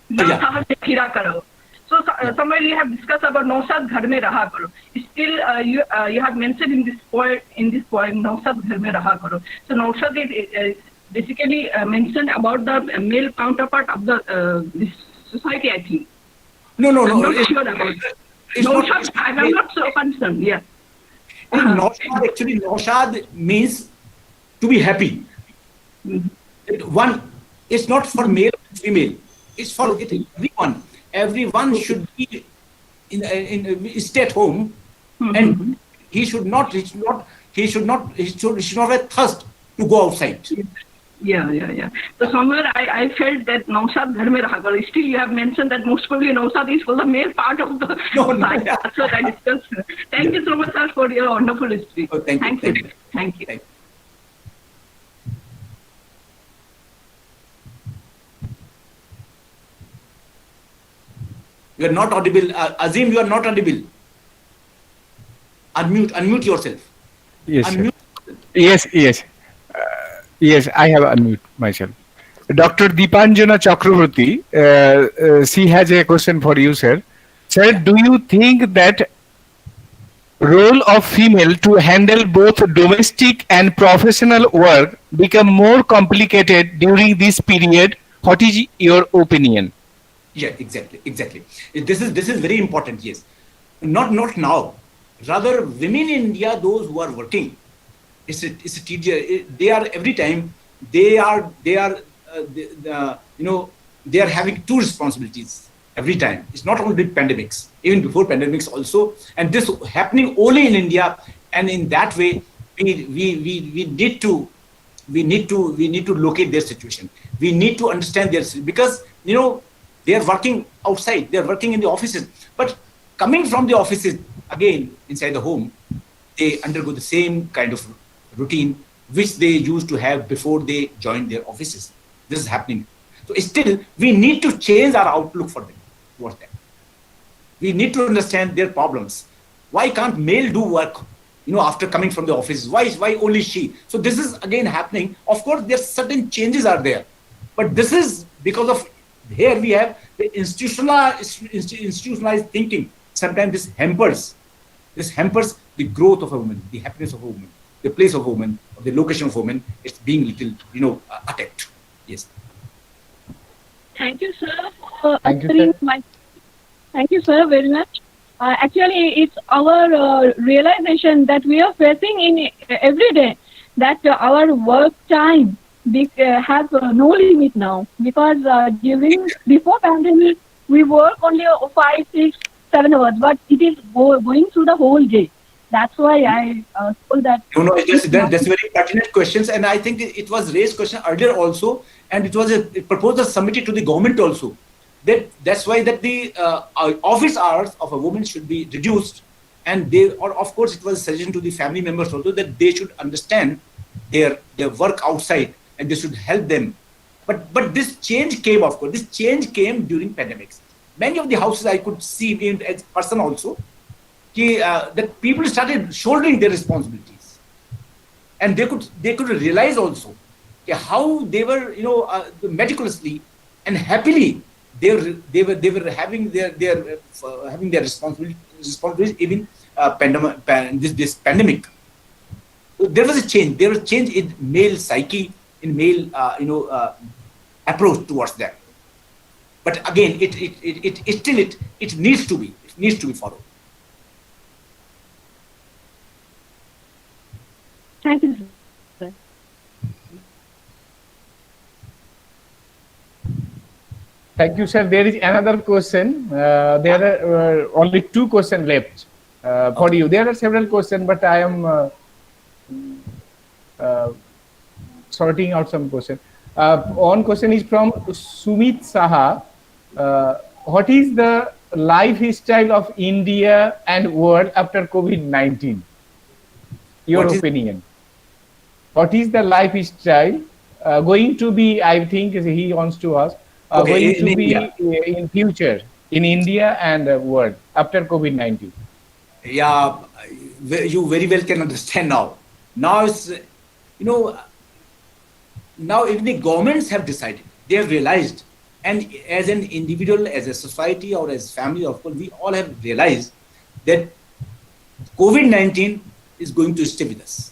ना Yeah. शहर में फिरा करो." So somewhere you have discussed about "नौसद घर में रहा करो." Still, you have mentioned in this poem "नौसद घर में रहा करो." So "नौसद" is basically mentioned about the male counterpart of this society, I think. No. I'm not sure about it. It's Naushad, not. I'm not so concerned. Yeah. Naushad, actually, Naushad means to be happy. One, it's not for male or female. It's for everyone. Everyone should be stay at home, and he should not have thirst to go outside. Yeah. So somewhere I felt that Naushad Ghar mein raha karo. Still, you have mentioned that most probably Naushad is for the male part of the society. That's what I discussed. Thank you so much, sir, for your wonderful history. Oh, thank you. Thank you. Thank you. You are not audible. Azim, you are not audible. Unmute yourself. Yes, sir. Unmute. Yes. Yes, I have unmute myself. Dr. Deepanjana Chakraborty, she has a question for you, sir. Sir, do you think that role of female to handle both domestic and professional work become more complicated during this period? What is your opinion? Yeah, exactly. This is very important. Yes, not now. Rather, women in India, those who are working, it's a tedious. They are every time they are having two responsibilities every time. It's not only pandemics, even before pandemics also, and this happening only in India. And in that way, we need to locate their situation. We need to understand their, because they are working outside, they are working in the offices, but coming from the offices again inside the home, they undergo the same kind of routine which they used to have before they joined their offices. This is happening. So still, we need to change our outlook for them towards them. We need to understand their problems. Why can't male do work, after coming from the office? Why only she? So this is again happening. Of course, there certain changes are there, but this is because of here we have the institutionalized thinking. Sometimes this hampers the growth of a woman, the happiness of a woman, the place of a woman, or the location of a woman. It's being little, attacked. Yes. Thank you, sir, for Thank you, answering sir. my. Thank you, sir, very much. Actually, it's our realization that we are facing in every day that our work time has no limit now, because before pandemic we work only 5, 6, 7 hours, but it is going through the whole day. That's why I told that. No, that's very pertinent questions, and I think it was raised question earlier also, and it was a proposal submitted to the government also. That's why that the office hours of a woman should be reduced, and of course it was a suggestion to the family members also that they should understand their work outside and they should help them. But this change came, of course. This change came during pandemics. Many of the houses I could see in as person also, that people started shouldering their responsibilities, and they could realize also how they were meticulously and happily they were having their having their responsibilities even this pandemic. There was a change. There was change in male psyche, in male approach towards that. But again, it needs to be followed. Thank you, sir. Thank you, sir. There is another question. There are only two questions left for Okay. you. There are several questions, but I am uh, sorting out some questions. One question is from Sumit Saha. What is the lifestyle of India and world after COVID-19? Your What is opinion. What is the lifestyle going to be? I think he wants to ask. okay Going in to India? be in future in India and world after COVID-19. Yeah, you very well can understand now. Now it's you know now even the governments have decided, they have realized, and as an individual, as a society, or as family, of course, we all have realized that COVID-19 is going to stay with us.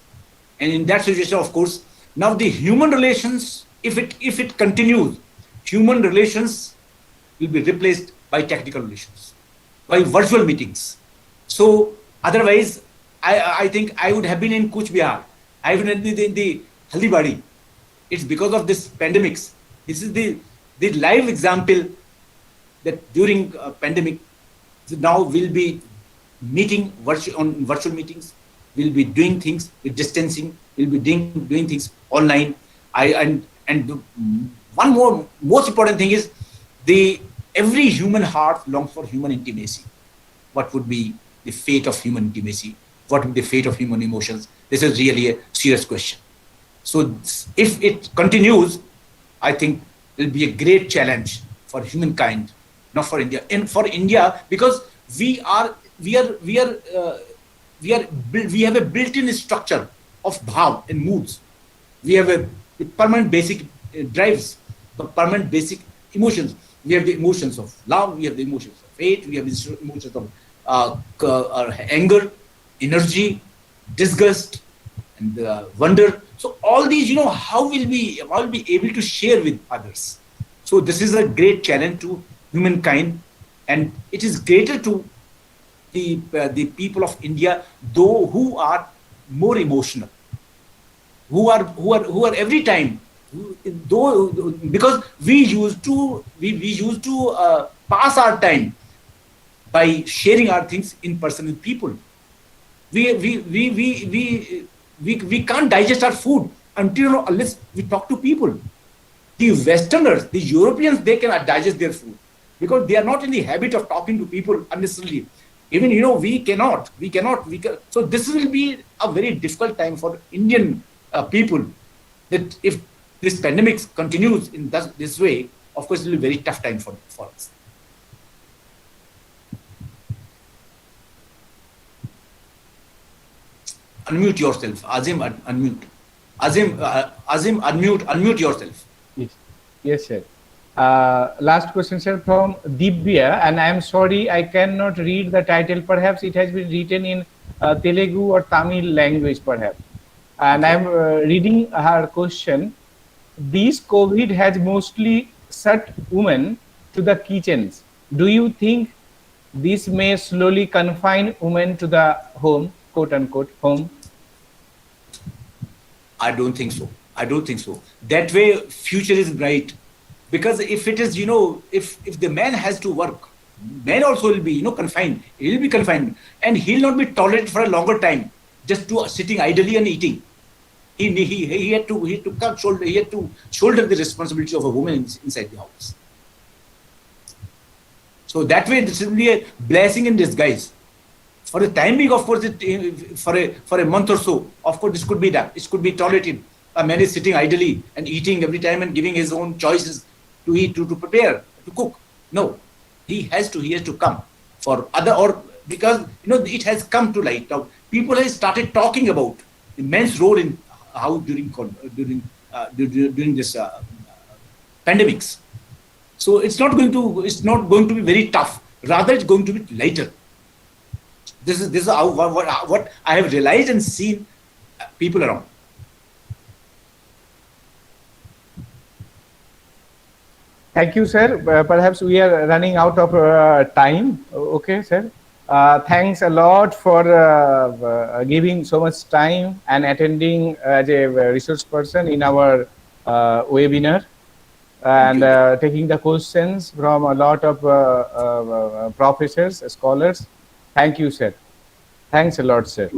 And in that situation, of course, now the human relations, if it continues, human relations will be replaced by technical relations, by virtual meetings. So otherwise, I think I would have been in Kuch Bihar. I would have been in the Haldibadi. It's because of this pandemics. This is the live example that during pandemic, now we'll be meeting on virtual meetings. We'll be doing things with distancing. We'll be doing things online. And one more most important thing is the every human heart longs for human intimacy. What would be the fate of human intimacy? What would be the fate of human emotions? This is really a serious question. So if it continues, I think it will be a great challenge for humankind, not for India. And for India, because we are we are we are we have a built-in structure of bhav and moods. We have a permanent basic drives, permanent basic emotions. We have the emotions of love. We have the emotions of hate. We have the emotions of anger, energy, disgust, and wonder. So all these, how will we be able to share with others? So this is a great challenge to humankind, and it is greater to the people of India, though who are more emotional, who are every time, though because we used to pass our time by sharing our things in person with people. We can't digest our food until unless we talk to people. The Westerners, the Europeans, they cannot digest their food because they are not in the habit of talking to people unnecessarily. Even we cannot. So this will be a very difficult time for Indian people. That if this pandemic continues in this way, of course, it will be a very tough time for us. Unmute yourself, Azim. Unmute, Azim. Unmute yourself. Yes, yes, sir. Last question, sir, from Divya, and I am sorry I cannot read the title. Perhaps it has been written in Telugu or Tamil language, perhaps. And I Okay. am reading her question. This COVID has mostly shut women to the kitchens. Do you think this may slowly confine women to the home, quote unquote, home? I don't think so. I don't think so. That way, future is bright. Because if it is, if the man has to work, man also will be, confined. He'll be confined, and he'll not be tolerated for a longer time, just to sitting idly and eating. He had to shoulder the responsibility of a woman inside the house. So that way, this will be a blessing in disguise. For the time being, of course, for a month or so, of course, this could be done. It could be tolerated. A man is sitting idly and eating every time and giving his own choices to eat, to prepare, to cook. No, he has to come for other, or because it has come to light now. People have started talking about the men's role in how during this pandemics. So it's not going to be very tough. Rather, it's going to be lighter. This is how, what I have realized and seen people around. Thank you, sir. Perhaps we are running out of time. Okay, sir. Thanks a lot for giving so much time and attending as a resource person in our webinar Thank and you. taking the questions from a lot of professors, scholars. Thank you, sir. Thanks a lot, sir.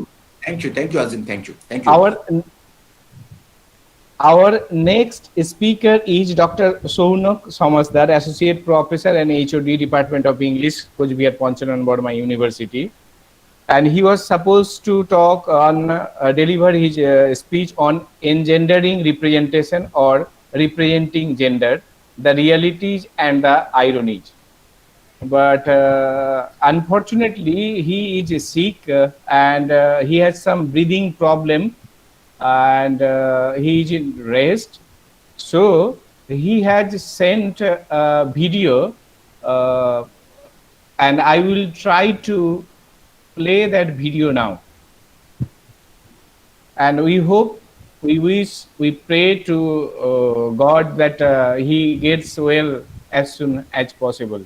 Thank you. Thank you, Azim. Thank you. Thank you. Our our next speaker is Dr. Sounak Samasdar, Associate Professor and HOD Department of English, Coachbihar Panchanan Borma University. And he was supposed to talk on, deliver his speech on engendering representation or representing gender, the realities and the ironies. But unfortunately, he is sick and he has some breathing problem and he is in rest. So he has sent a video uh, and I will try to play that video now. And we hope, we wish, we pray to God that he gets well as soon as possible.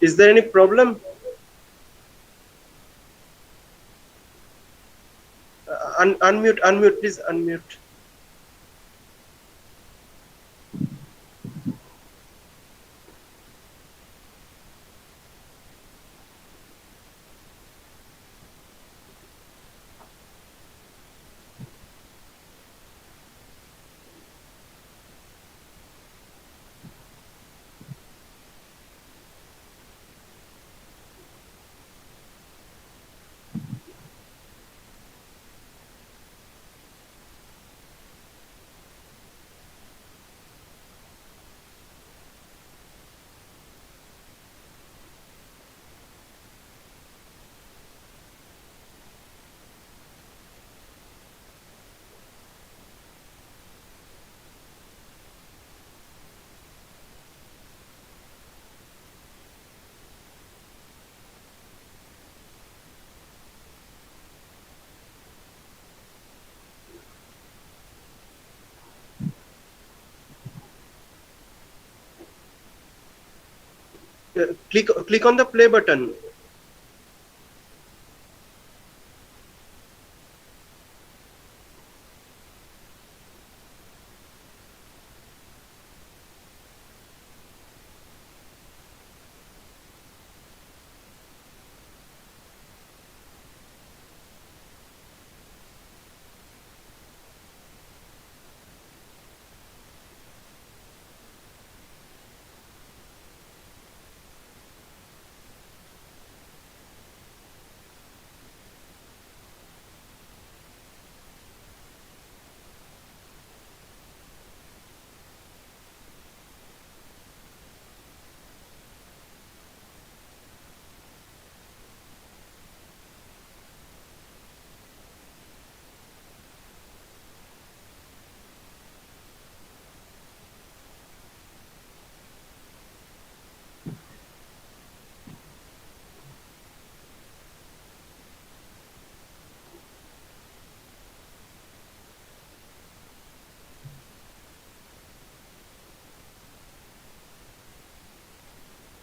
Is there any problem? Unmute, please unmute. Click on the play button.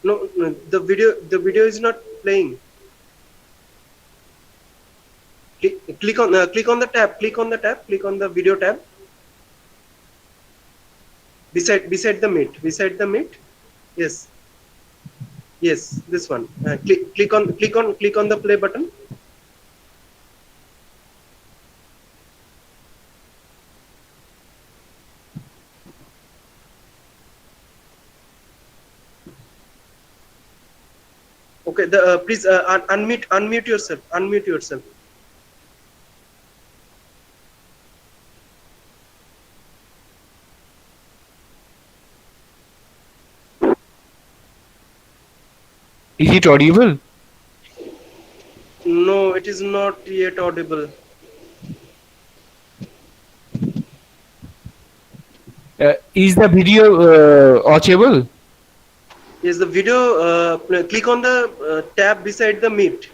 No, the video is not playing. Click on the tab. Click on the tab. Click on the video tab. Beside the meet. Beside the meet. Yes. Yes, this one. Click on the play button. Okay. Please unmute yourself. Unmute yourself. Is it audible? No, it is not yet audible. Is the video watchable? Yes, the video. Click on the tab beside the meet.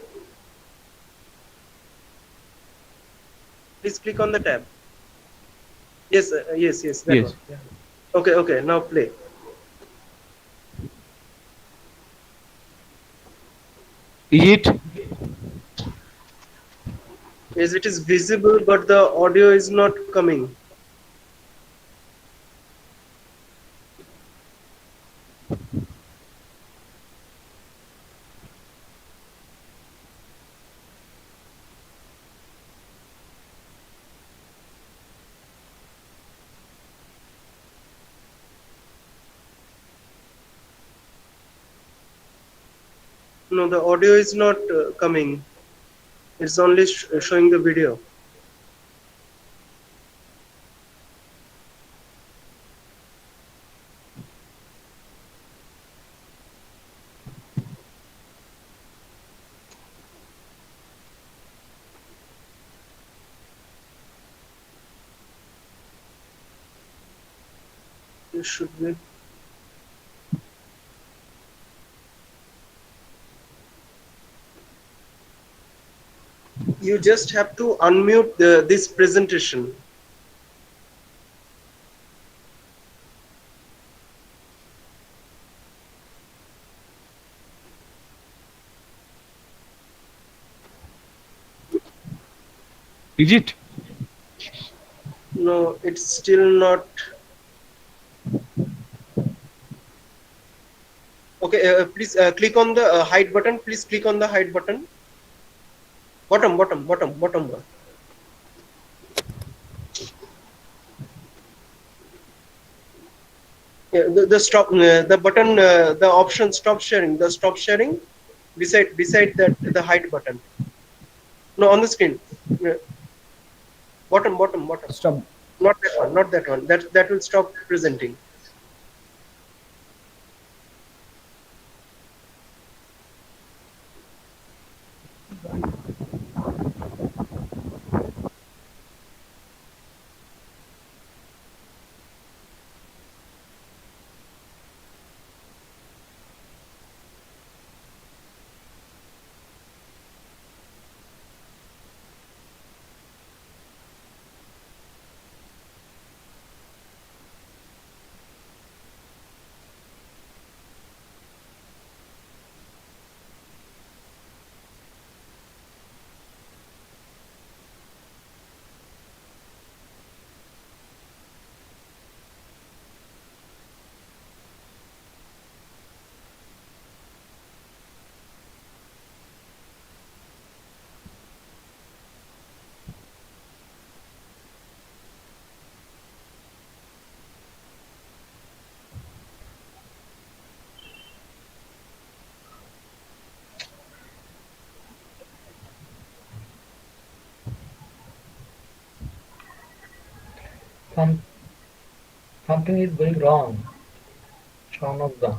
Please click on the tab. Yes, yes, that Yes. one. Yeah. Okay. Now play. Is it? Yes, it is visible, but the audio is not coming. No, the audio is not coming. It's only showing the video. It should be. You just have to unmute this presentation. Is it? No, it's still not. Okay, please click on the hide button. Please click on the hide button. Bottom one. Yeah, the stop the button, the option stop sharing. The stop sharing beside that the hide button. No, on the screen. Yeah. Bottom. Stop. Not that one. Not that one. That will stop presenting. some, something is going wrong. Sean of them.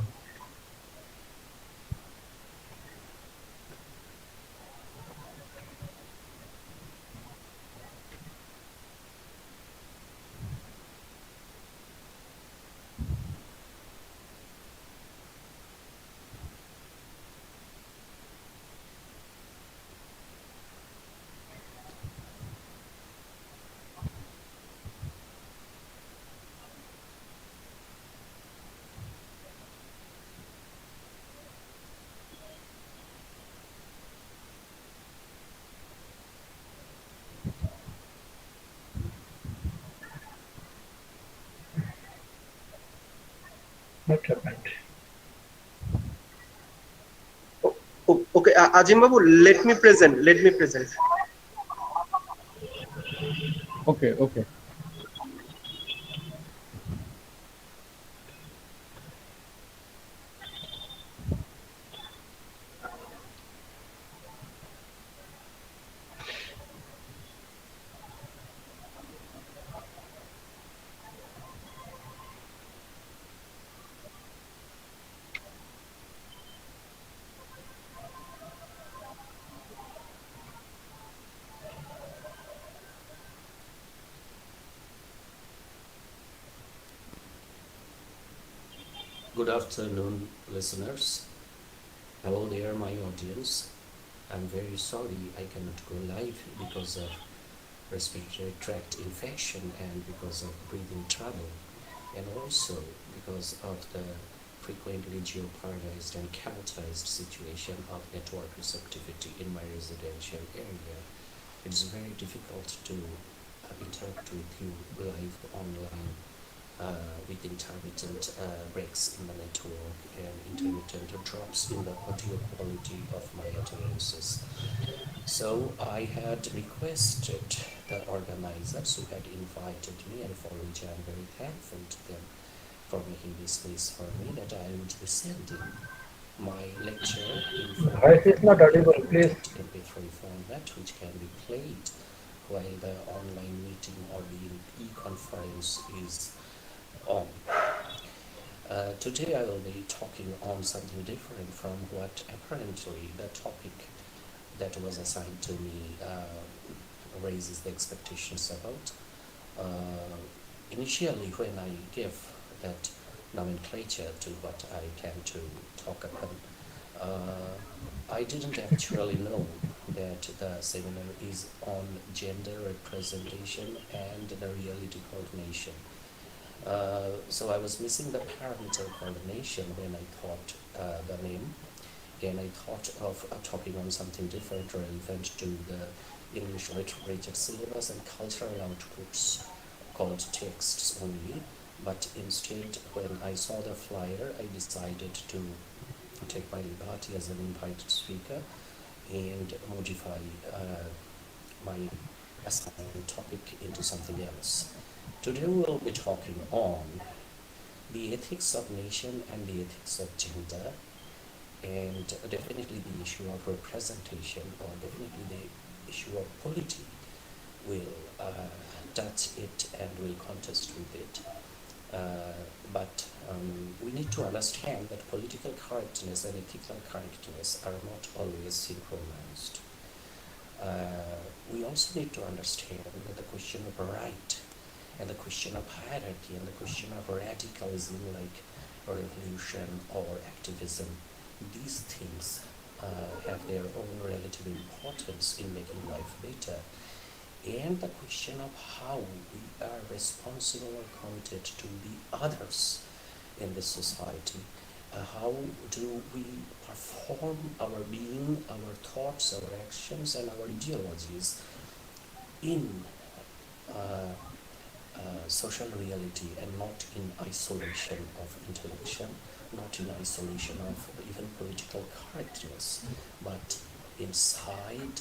What happened? Okay, Ajim Babu, let me present. Let me present. Okay, okay. Good afternoon, listeners. Hello there, my audience. I'm very sorry I cannot go live because of respiratory tract infection and because of breathing trouble, and also because of the frequently jeopardized and chaotized situation of network receptivity in my residential area. It's very difficult to interact with you live online with intermittent breaks in the network and intermittent drops in the audio quality of my utterances. So I had requested the organizers who had invited me, and for which I am very thankful to them for making this space for me, that I would be sending my lecture in form Voice of is an not audio audible, please. format, MP3 format, which can be played while the online meeting or the e-conference is on. Today I will be talking on something different from what apparently the topic that was assigned to me raises the expectations about. Initially, when I gave that nomenclature to what I plan to talk about, I didn't actually know that the seminar is on gender representation and the reality coordination. So I was missing the parameter coordination when I thought the name, and I thought of talking on something different relevant to the English literature syllabus and cultural outputs called texts only. But instead, when I saw the flyer, I decided to take my liberty as an invited speaker and modify my assigned topic into something else. Today we'll be talking on the ethics of nation and the ethics of gender, and definitely the issue of representation, or definitely the issue of polity will touch it and will contest with it. But we need to understand that political correctness and ethical correctness are not always synchronized. We also need to understand that the question of right and the question of hierarchy and the question of radicalism like revolution or activism, these things have their own relative importance in making life better. And the question of how we are responsible or committed to the others in this society. How do we perform our being, our thoughts, our actions, and our ideologies in social reality, and not in isolation of intellection, not in isolation of even political correctness, but inside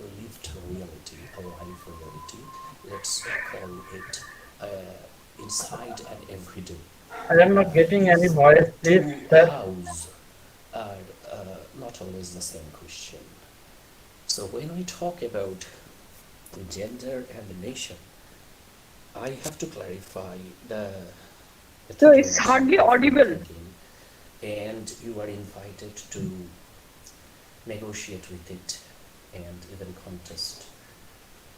lived reality, a live reality. Let's call it inside and everyday. I am not getting any These voice, please, two sir. hows are not always the same question. So when we talk about gender and the nation, I have to clarify the So it's methodology hardly of my audible. thinking, and you are invited to negotiate with it and even contest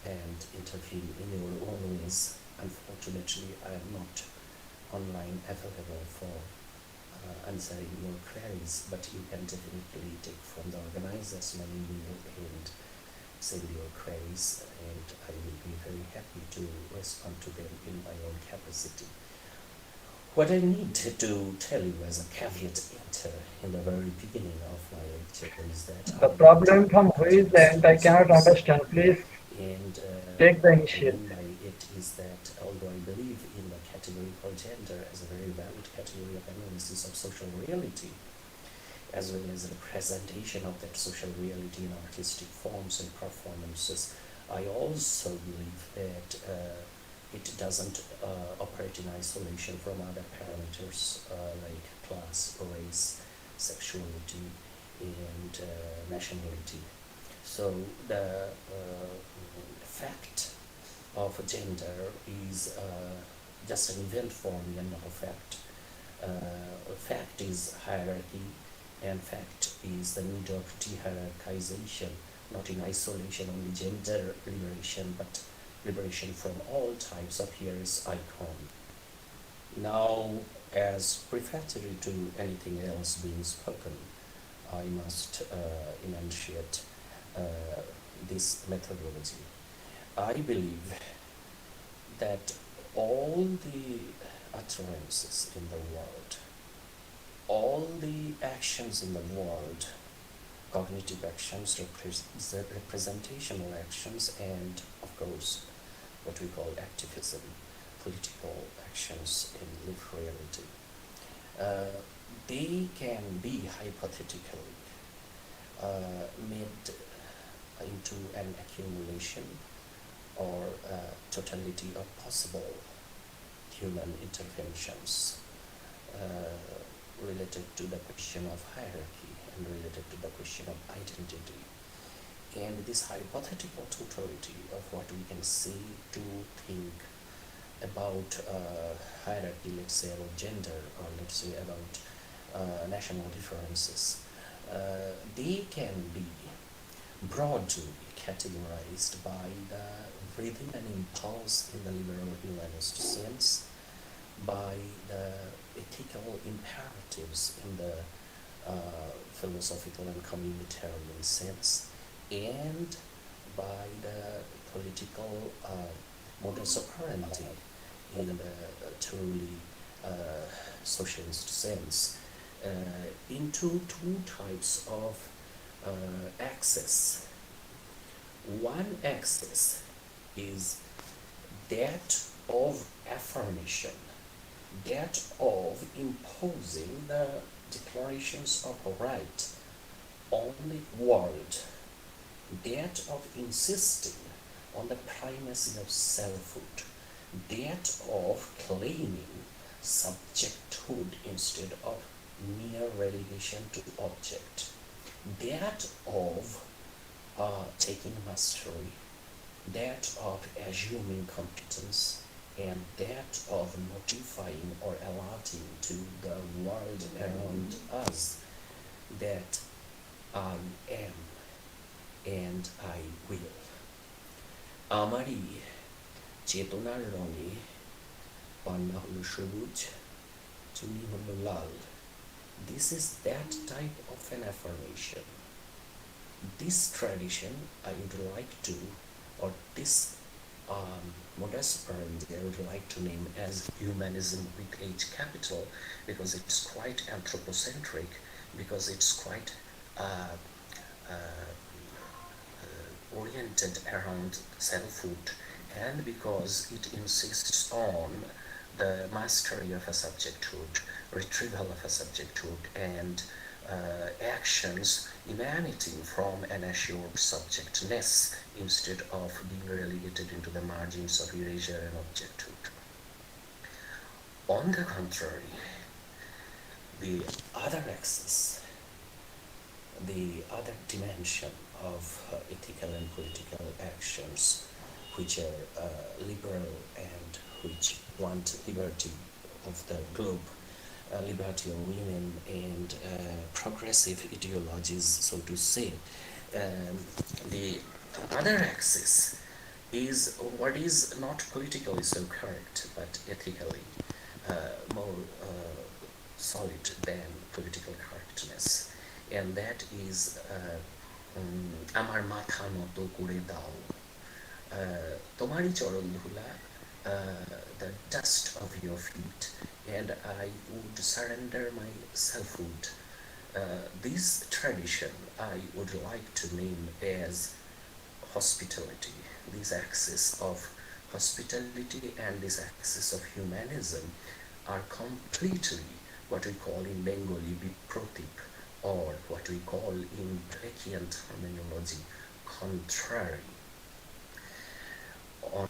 and intervene in your own ways. Unfortunately, I am not online available for answering your queries, but you can definitely take from the organizers my email and send your queries, and I will be very happy to respond to them in my own capacity. What I need to tell you as a caveat enter in the very beginning of my lecture is that I The am not problem from who is the against end? I cannot resource. understand. Please And take the what I initiative. mean by it is that although I believe in the categorical gender as a very valid category of analysis of social reality, as well as the presentation of that social reality in artistic forms and performances, I also believe that it doesn't operate in isolation from other parameters like class, race, sexuality, and nationality. So the fact of gender is just an event for me and not a fact. Fact is hierarchy, and fact is the need of de-hierarchization, not in isolation only gender liberation, but liberation from all types of here is icon. Now, as prefatory to anything else being spoken, I must enunciate uh, this methodology. I believe that all the utterances in the world, all the actions in the world, cognitive actions, representational actions, and of course, what we call activism, political actions in lived reality, uh, they can be hypothetically made into an accumulation or totality of possible human interventions related to the question of hierarchy and related to the question of identity. And this hypothetical totality of what we can say, do, think about hierarchy, let's say about gender, or let's say about national differences, they can be broadly categorized by the rhythm and impulse in the liberal humanist sense, by the ethical imperatives in the philosophical and communitarian sense, and by the political modus operandi in the truly socialist sense, into two types of access. One axis is that of affirmation, that of imposing the declarations of a right on the world, that of insisting on the primacy of selfhood, that of claiming subjecthood instead of mere relegation to object, that of taking mastery, that of assuming competence, and that of notifying or alerting to the world around us that I am and I will. আমারই চেতনার রঙে পান্না হলো সবুজ, চুনি হলো লাল. This is that type of an affirmation. This tradition I would like to, or this modus operandi I would like to name as humanism with H capital, because it's quite anthropocentric, because it's quite oriented around selfhood, and because it insists on the mastery of a subjecthood, retrieval of a subjecthood, and actions emanating from an assured subjectness instead of being relegated into the margins of erasure and objecthood. On the contrary, the other axis, the other dimension of ethical and political actions which are liberal and which want liberty of the globe, liberty of women, and progressive ideologies, so to say. The other axis is what is not politically so correct, but ethically more solid than political correctness, and that is আমার মাথা নত করে দাও, তোমারই চরণ ধুলা, the dust of your feet, and I would surrender my selfhood. This tradition I would like to name as hospitality. This axis of hospitality and this axis of humanism are completely what we call in Bengali biprotip, or what we call in Blakian terminology contrary. On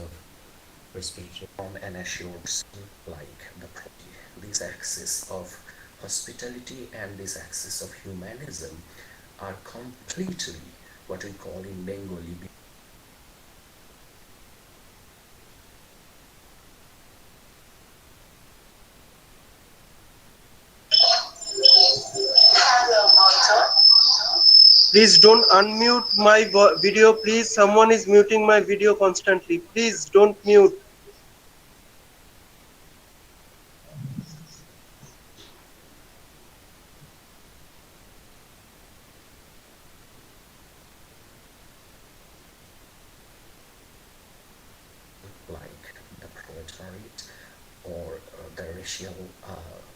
of respiratory form and assured like the property. This axis of hospitality and this axis of humanism are completely what we call in Bengali Please don't unmute my video, please. Someone is muting my video constantly. Please don't mute. like the proletariat or the racial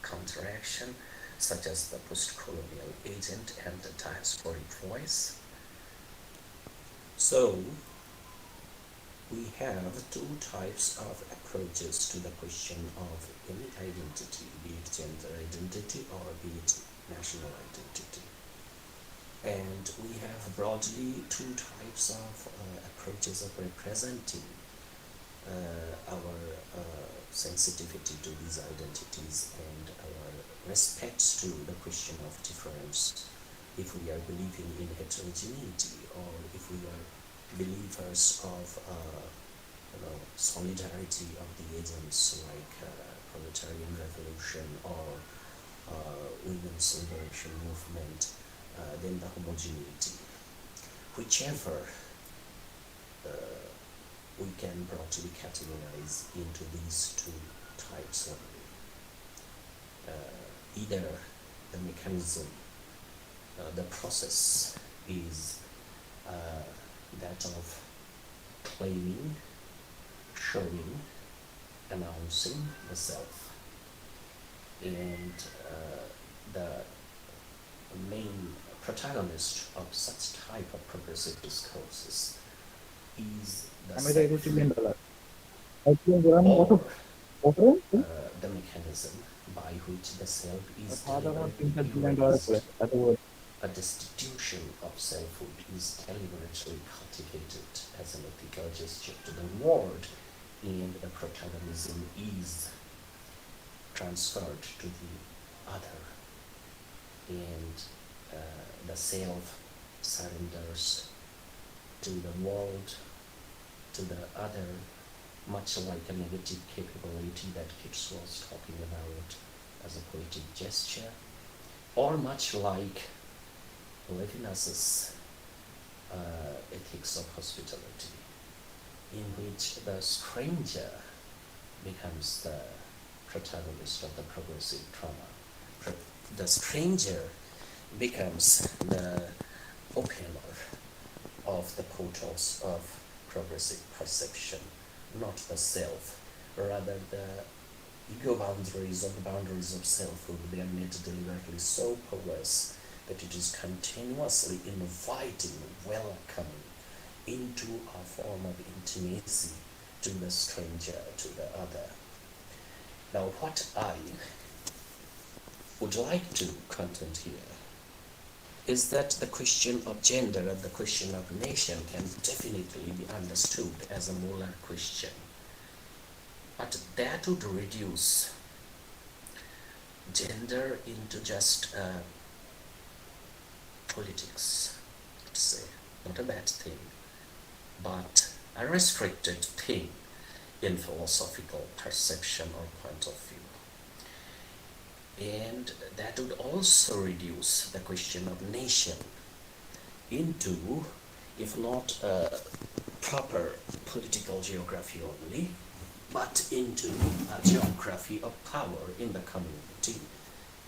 counteraction, such as the post-colonial agent and the diasporic voice. So we have two types of approaches to the question of any identity, be it gender identity or be it national identity. And we have broadly two types of approaches of representing our sensitivity to these identities and our respect to the question of difference, if we are believing in heterogeneity or if we are believers of solidarity of the agents like proletarian revolution or women's liberation movement, then the homogeneity. Whichever we can broadly categorize into these two types only. Either the mechanism, the process is that of claiming, showing, announcing the self, and the main protagonist of such type of progressive discourses is the self, or the mechanism by which the self is deliberately erased. A destitution of selfhood is deliberately cultivated as an ethical gesture to the world, and the protagonism is transferred to the other, and the self surrenders to the world, to the other, much like a negative capability that Keats was talking about as a poetic gesture, or much like Levinas's ethics of hospitality, in which the stranger becomes the protagonist of the progressive drama. The stranger becomes the opener of the portals of progressive perception, not the self. Rather, the ego boundaries or the boundaries of selfhood, they are made deliberately so porous that it is continuously inviting welcoming into a form of intimacy to the stranger, to the other. Now, what I would like to contend here is that the question of gender and the question of nation can definitely be understood as a moral question. But that would reduce gender into just politics, let's say. Not a bad thing, but a restricted thing in philosophical perception or point of view. And that would also reduce the question of nation into, if not proper political geography only, but into a geography of power in the community,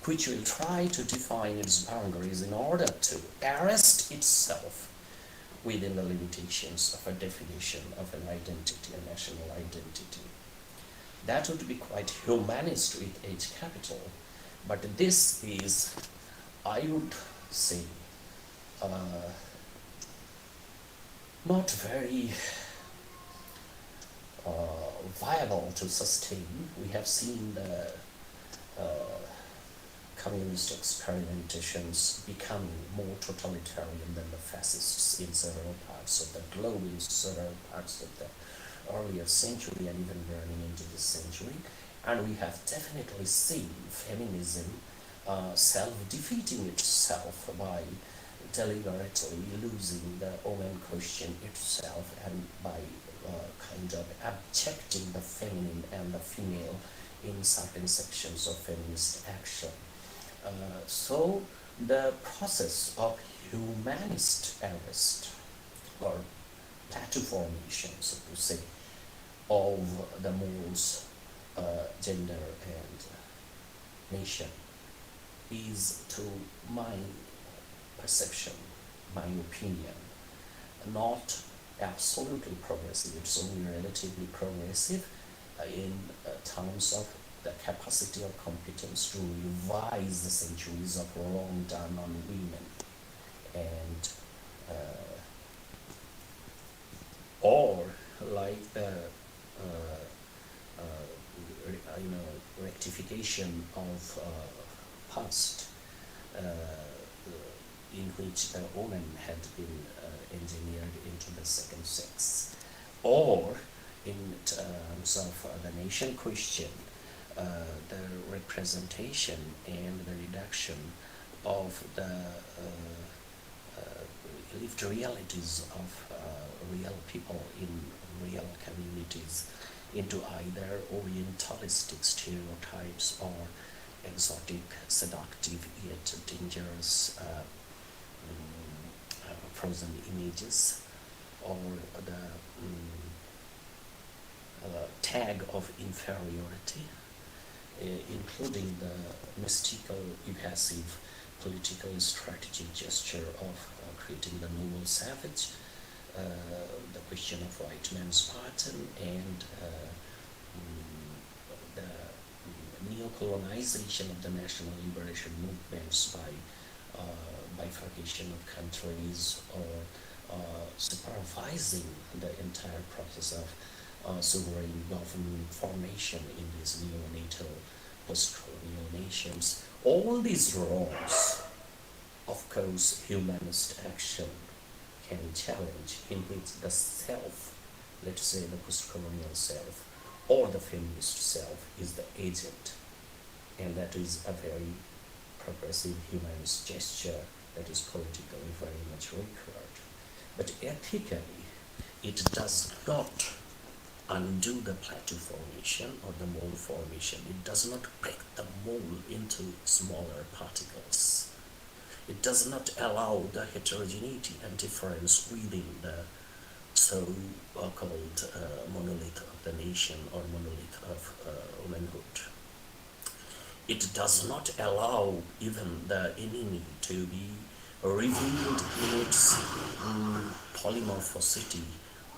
which will try to define its boundaries in order to arrest itself within the limitations of a definition of an identity, a national identity. That would be quite humanist with H capital, but this is, I would say, not very viable to sustain. We have seen the communist experimentations becoming more totalitarian than the fascists in several parts of the globe, in several parts of the earlier century and even burning into this century. And we have definitely seen feminism self-defeating itself by deliberately losing the woman question itself, and by kind of abjecting the feminine and the female in certain sections of feminist action. So the process of humanist arrest or platformation, so to say, of the morals, gender and nation is, to my perception, my opinion, not absolutely progressive. It's only relatively progressive in terms of the capacity or competence to revise the centuries of wrong done on women, and or like the rectification of past in which the woman had been engineered into the second sex, or in terms of the nation question, the representation and the reduction of the lived realities of real people in real communities into either orientalistic stereotypes or exotic, seductive, yet dangerous frozen images, or the tag of inferiority, including the mystical, evasive, political strategic gesture of creating the noble savage, the question of white man's pardon, and the neo-colonization of the national liberation movements by bifurcation of countries, or supervising the entire process of sovereign government formation in these neonatal post-colonial nations. All these wrongs, of course, humanist action can challenge, in which the self, let's say the post-colonial self, or the feminist self, is the agent. And that is a very progressive humanist gesture that is politically very much required. But ethically, it does not undo the plateau formation or the mole formation. It does not break the mole into smaller particles. It does not allow the heterogeneity and difference within the so-called monolith of the nation or monolith of womanhood. It does not allow even the enemy to be revealed in its polymorphosity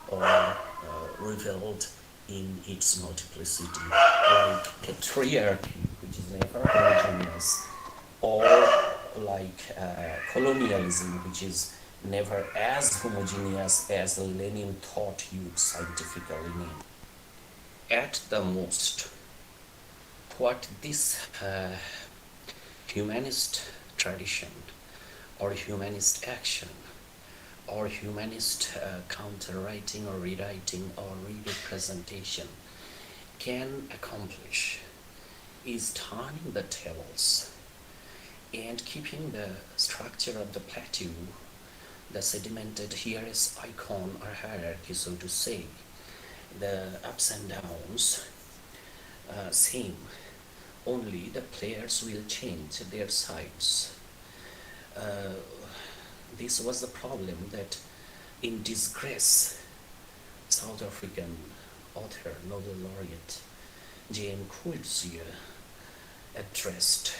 or revealed in its multiplicity, like patriarchy, which is never homogeneous, or like colonialism, which is never as homogeneous as Lenin thought you would scientifically need. At the most, what this humanist tradition or humanist action or humanist counter-writing or rewriting or representation can accomplish is turning the tables and keeping the structure of the plateau, the sedimented hierarchy icon or hierarchy, so to say, the ups and downs same. Only the players will change their sides. This was the problem that in disgrace, South African author, Nobel laureate J.M. Coetzee addressed.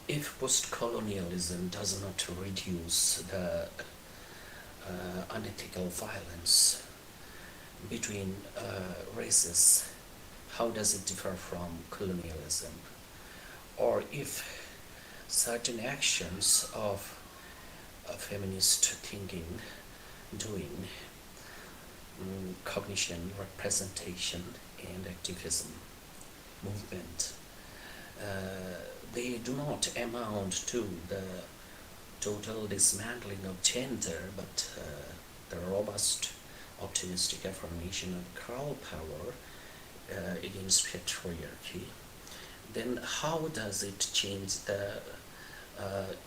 If post-colonialism does not reduce the unethical violence between races, how does it differ from colonialism? Or if certain actions of feminist thinking, doing, cognition, representation, and activism movement, they do not amount to the total dismantling of gender, but the robust, optimistic affirmation of girl power against patriarchy, then how does it change the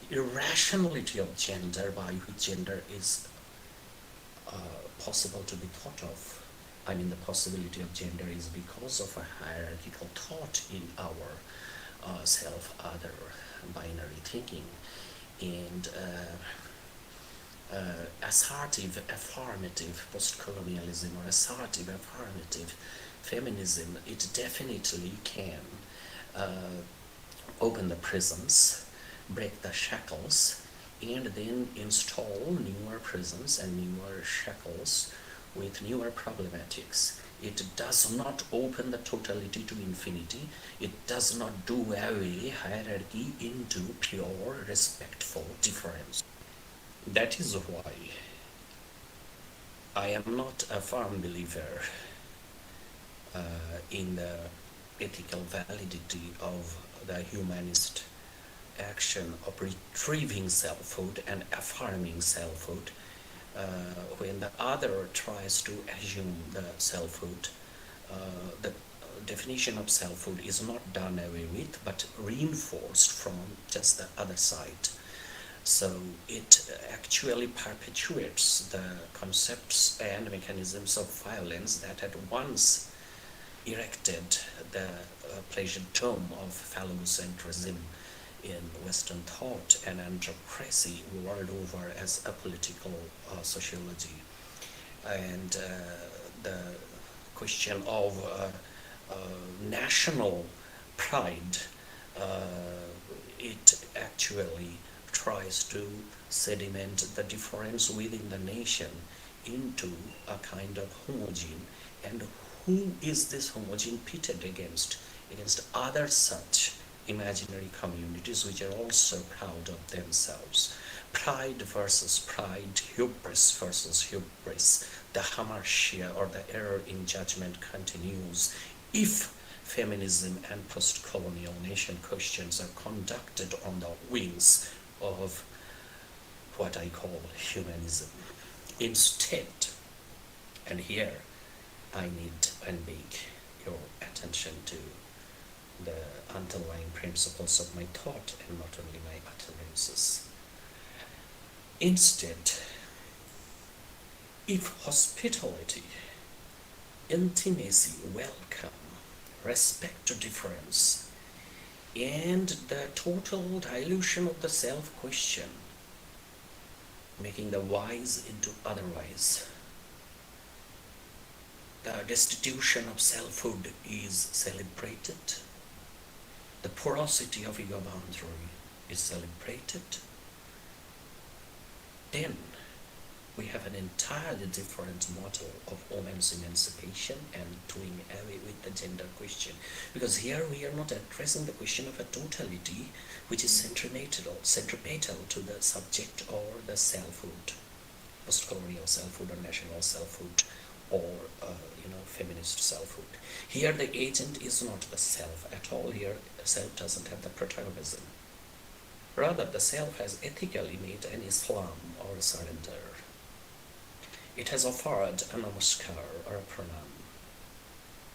irrationality of gender by which gender is possible to be thought of? I mean, the possibility of gender is because of a hierarchical thought in our self-other binary thinking, and assertive, affirmative post-colonialism or assertive, affirmative feminism, it definitely can open the prisons, break the shackles, and then install newer prisons and newer shackles with newer problematics. It does not open the totality to infinity. It does not do away hierarchy into pure, respectful difference. That is why I am not a firm believer in the ethical validity of the humanist action of retrieving selfhood and affirming selfhood when the other tries to assume the selfhood. The definition of selfhood is not done away with but reinforced from just the other side. So it actually perpetuates the concepts and mechanisms of violence that had once erected the pleasure dome of phallocentrism in Western thought and anthropocracy world over as a political sociology. And the question of national pride, it actually tries to sediment the difference within the nation into a kind of homogene. And who is this homogene pitted against? Against other such imaginary communities which are also proud of themselves. Pride versus pride, hubris versus hubris. The hamartia or the error in judgment continues if feminism and post-colonial nation questions are conducted on the wings of what I call humanism. Instead, and here I need and beg your attention to the underlying principles of my thought and not only my utterances. Instead, if hospitality intimacy, welcome, respect to difference, and the total dilution of the self question, making the wise into otherwise. The destitution of selfhood is celebrated. The porosity of ego boundary is celebrated. Then we have an entirely different model of women's emancipation and doing away with the gender question. Because here we are not addressing the question of a totality which is centripetal to the subject or the selfhood, post-colonial selfhood or national selfhood or feminist selfhood. Here the agent is not the self at all. Here the self doesn't have the protagonism. Rather, the self has ethically made an Islam or a surrender. It has offered a namaskar or a pranam.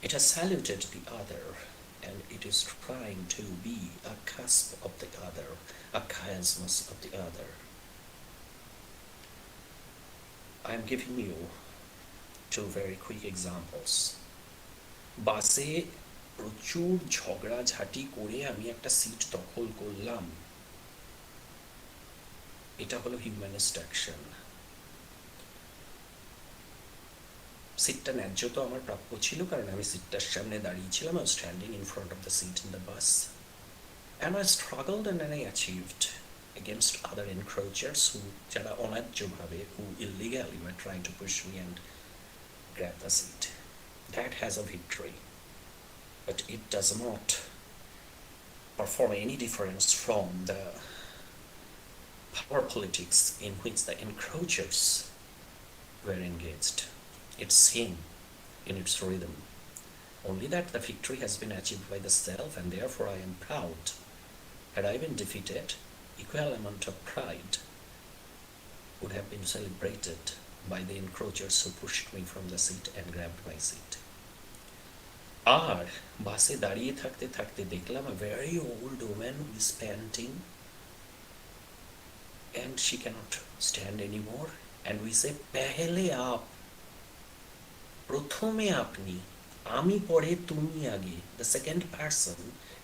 It has saluted the other, and it is trying to be a cusp of the other, a chiasmus of the other. I am giving you two very quick examples. বাসে প্রচুর ঝগড়াঝাটি করে আমি একটা seat দখল করলাম, এটা হলো হিউম্যানিস্ট অ্যাকশন। সিটটা ন্যায্য তো আমার প্রাপ্য ছিল, কারণ আমি সিটটার সামনে দাঁড়িয়েছিলাম। I was standing in front of the seat in the bus, and I struggled and I achieved against other encroachers who যারা অন্যায্যভাবে, who illegally were trying to push me and grab the seat. That has a victory, but it does not perform any difference from the power politics in which the encroachers were engaged. It's same in its rhythm, only that the victory has been achieved by the self, and therefore I am proud. Had I been defeated, equal amount of pride would have been celebrated by the encroachers who pushed me from the seat and grabbed my seat. আর বাসে দাঁড়িয়ে থাকতে থাকতে দেখলাম a very old woman who is panting and she cannot stand anymore, and we say pehle aap, প্রথমে আপনি, আমি পরে তুমি আগে. The second person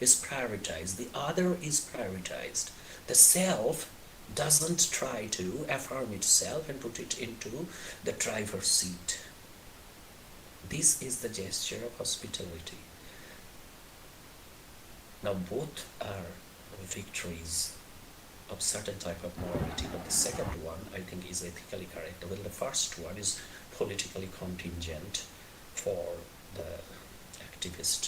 is prioritized, the other is prioritized. The self doesn't try to affirm itself and put it into the driver's seat. This is the gesture of hospitality. Now both are victories of certain type of morality, but the second one I think is ethically correct, while the first one is politically contingent for the activist.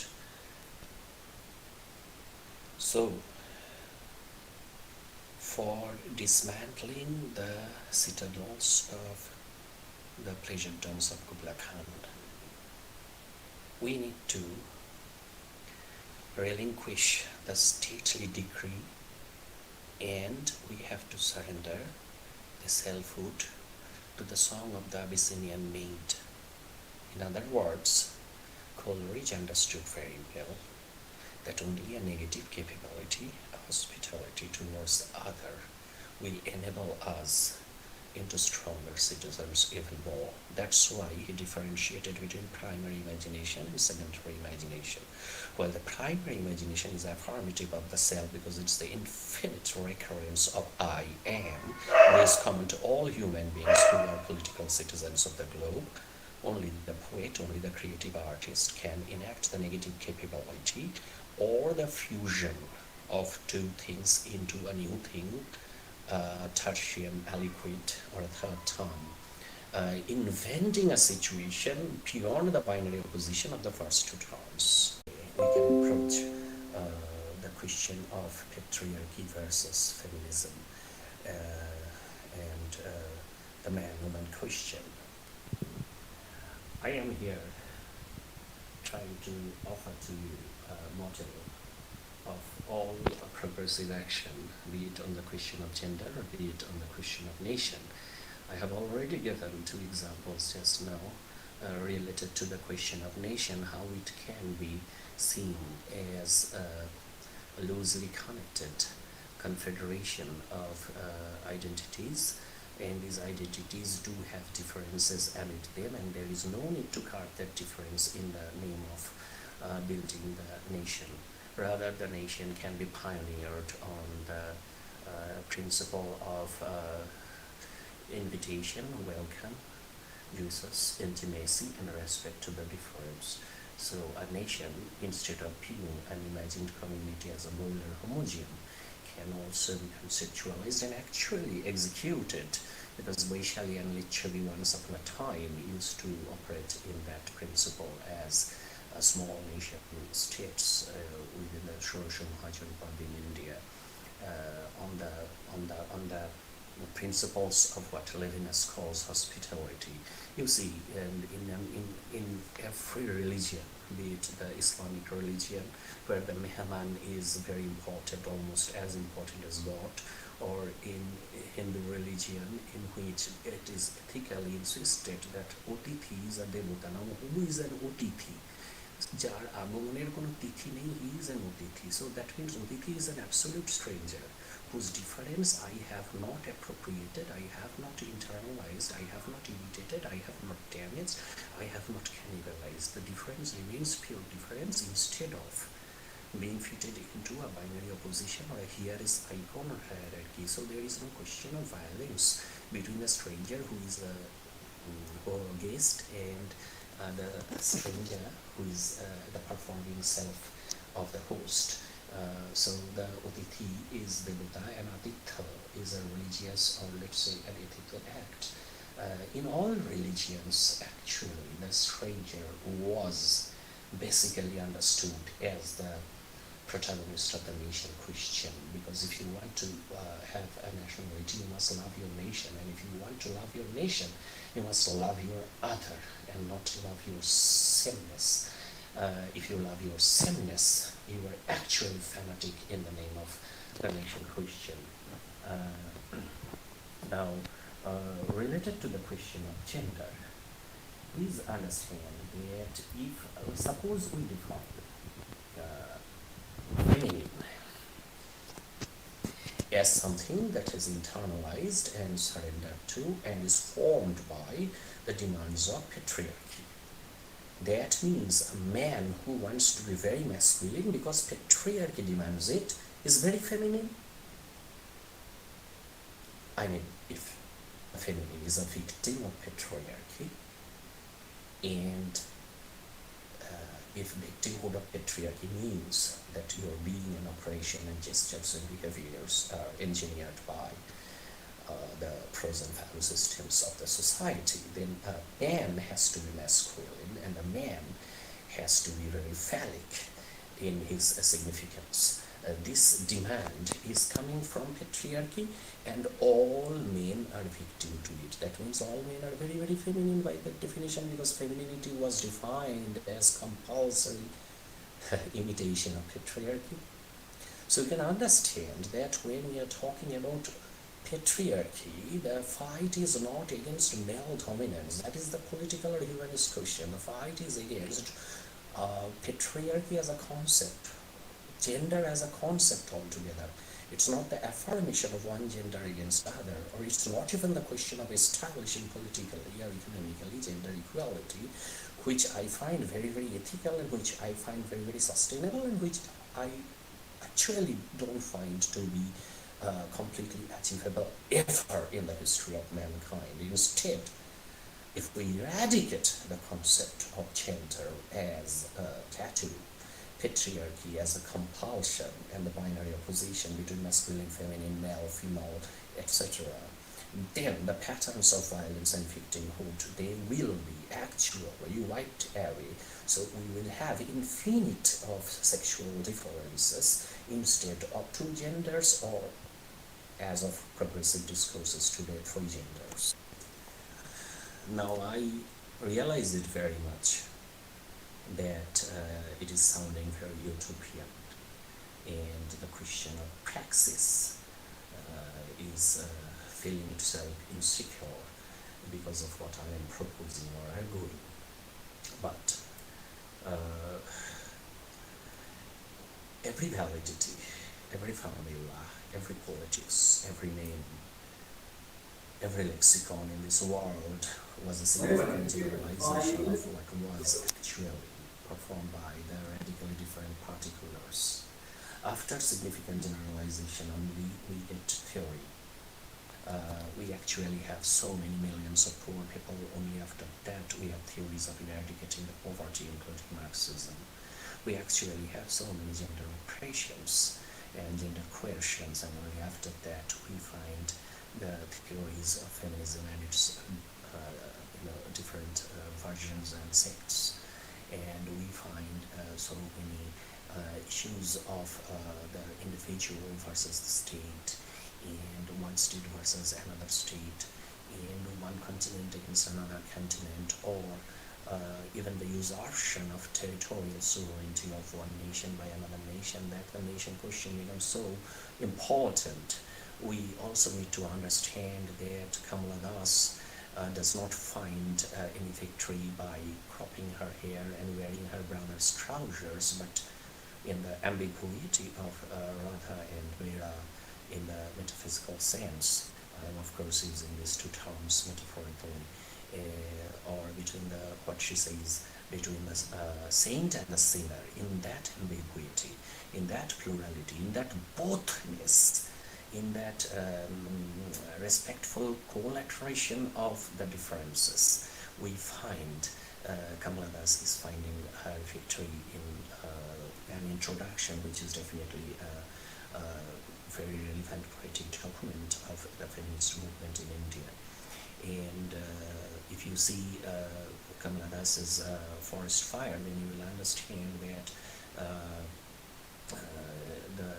So for dismantling the citadels of the pleasure domes of Kublai Khan, we need to relinquish the stately decree, and we have to surrender the selfhood to the song of the Abyssinian maid. In other words, Coleridge understood very well that only a negative capability, a hospitality towards the other, will enable us into stronger citizens even more. That's why he differentiated between primary imagination and secondary imagination. Well, the primary imagination is affirmative of the self because it's the infinite recurrence of I am, which is common to all human beings who are political citizens of the globe. Only the poet, only the creative artist can enact the negative capability or the fusion of two things into a new thing, tertium aliquid or a third term, inventing a situation beyond the binary opposition of the first two terms. We can approach the question of patriarchy versus feminism and the man-woman question. I am here trying to offer to you a model of all progressive action, be it on the question of gender or be it on the question of nation. I have already given two examples just now related to the question of nation, how it can be seen as a loosely connected confederation of identities and these identities do have differences amid them, and there is no need to carve that difference in the name of building the nation. Rather, the nation can be pioneered on the principle of invitation, welcome, Jesus, intimacy, and respect to the difference. So a nation, instead of viewing an imagined community as a boiler homogeneous, can also be conceptualized and actually executed, because Vaishali and Lichavi once upon a time used to operate in that principle as a small nation states within the Shorosha Mahajanpad in India on the principles of what Levinas calls hospitality. You see, and in every religion, be it the Islamic religion, where the Mehman is very important, almost as important as God, or in Hindu religion, in which it is ethically insisted that Otithi is a devata. Now, who is an Otithi? যার আগমনের কোনো তিথি নেই, he is an Otithi. So that means Otithi is an absolute stranger whose difference I have not appropriated, I have not internalized, I have not imitated, I have not damaged, I have not cannibalized. The difference remains pure difference instead of being fitted into a binary opposition or a here is icon or hierarchy. So there is no question of violence between the stranger who is a guest and the stranger who is the performing self of the host. So the Otithi is the Buddha, and Atitha is a religious, or let's say an ethical act. In all religions, actually, the stranger was basically understood as the protagonist of the nation, Christian, because if you want to have a nationality, you must love your nation, and if you want to love your nation, you must love your other and not love your sameness. If you love your sameness, you are actually fanatic in the name of the nation Christian. Now, related to the question of gender, please understand that if, suppose we define feminine as something that is internalized and surrendered to and is formed by the demands of patriarchy. That means a man who wants to be very masculine because patriarchy demands it is very feminine. I mean, if a feminine is a victim of patriarchy, and if victimhood of patriarchy means that your being and operation and gestures and behaviors are engineered by the pros and value systems of the society, then a man has to be masculine and a man has to be very phallic in his significance. This demand is coming from patriarchy, and all men are victim to it. That means all men are very, very feminine by that definition, because femininity was defined as compulsory imitation of patriarchy. So you can understand that when we are talking about patriarchy, the fight is not against male dominance. That is the political or humanist question. The fight is against patriarchy as a concept, gender as a concept altogether. It's not the affirmation of one gender against other, or it's not even the question of establishing politically or economically gender equality, which I find very, very ethical, and which I find very, very sustainable, and which I actually don't find to be completely achievable ever in the history of mankind. Instead, if we eradicate the concept of gender as a tattoo, patriarchy as a compulsion, and the binary opposition between masculine, feminine, male, female, etc., then the patterns of violence and victimhood, they will be actually wiped away. So we will have infinite of sexual differences instead of two genders, or as of progressive discourses today, three genders. Now I realize it very much that it is sounding very utopian, and the question of praxis is feeling itself insecure because of what I am proposing or arguing. But every validity, every formula, every politics, every name every lexicon in this world was a significant generalization of what was actually performed by the radically different particulars. After significant generalization only, we get theory. We actually have so many millions of poor people. Only after that we have theories of eradicating the poverty, including Marxism. We actually have so many gender oppressions and gender questions, and only after that we find the theories of feminism and its different versions and sects. And we find so many issues of the individual versus the state, and one state versus another state, and one continent against another continent, or even the usurpation of territorial sovereignty of one nation by another nation, that the nation question becomes so important. We also need to understand that Kamala Das does not find any victory by cropping her hair and wearing her brother's trousers, but in the ambiguity of Radha and Meera in the metaphysical sense. I am of course using these two terms metaphorically, or between the, what she says, between the saint and the sinner, in that ambiguity, in that plurality, in that bothness, in that respectful collateration of the differences, we find Kamala Das is finding her victory in an introduction, which is definitely a very relevant poetic document of the feminist movement in India. And if you see Kamala Das's Forest Fire, then you will understand that the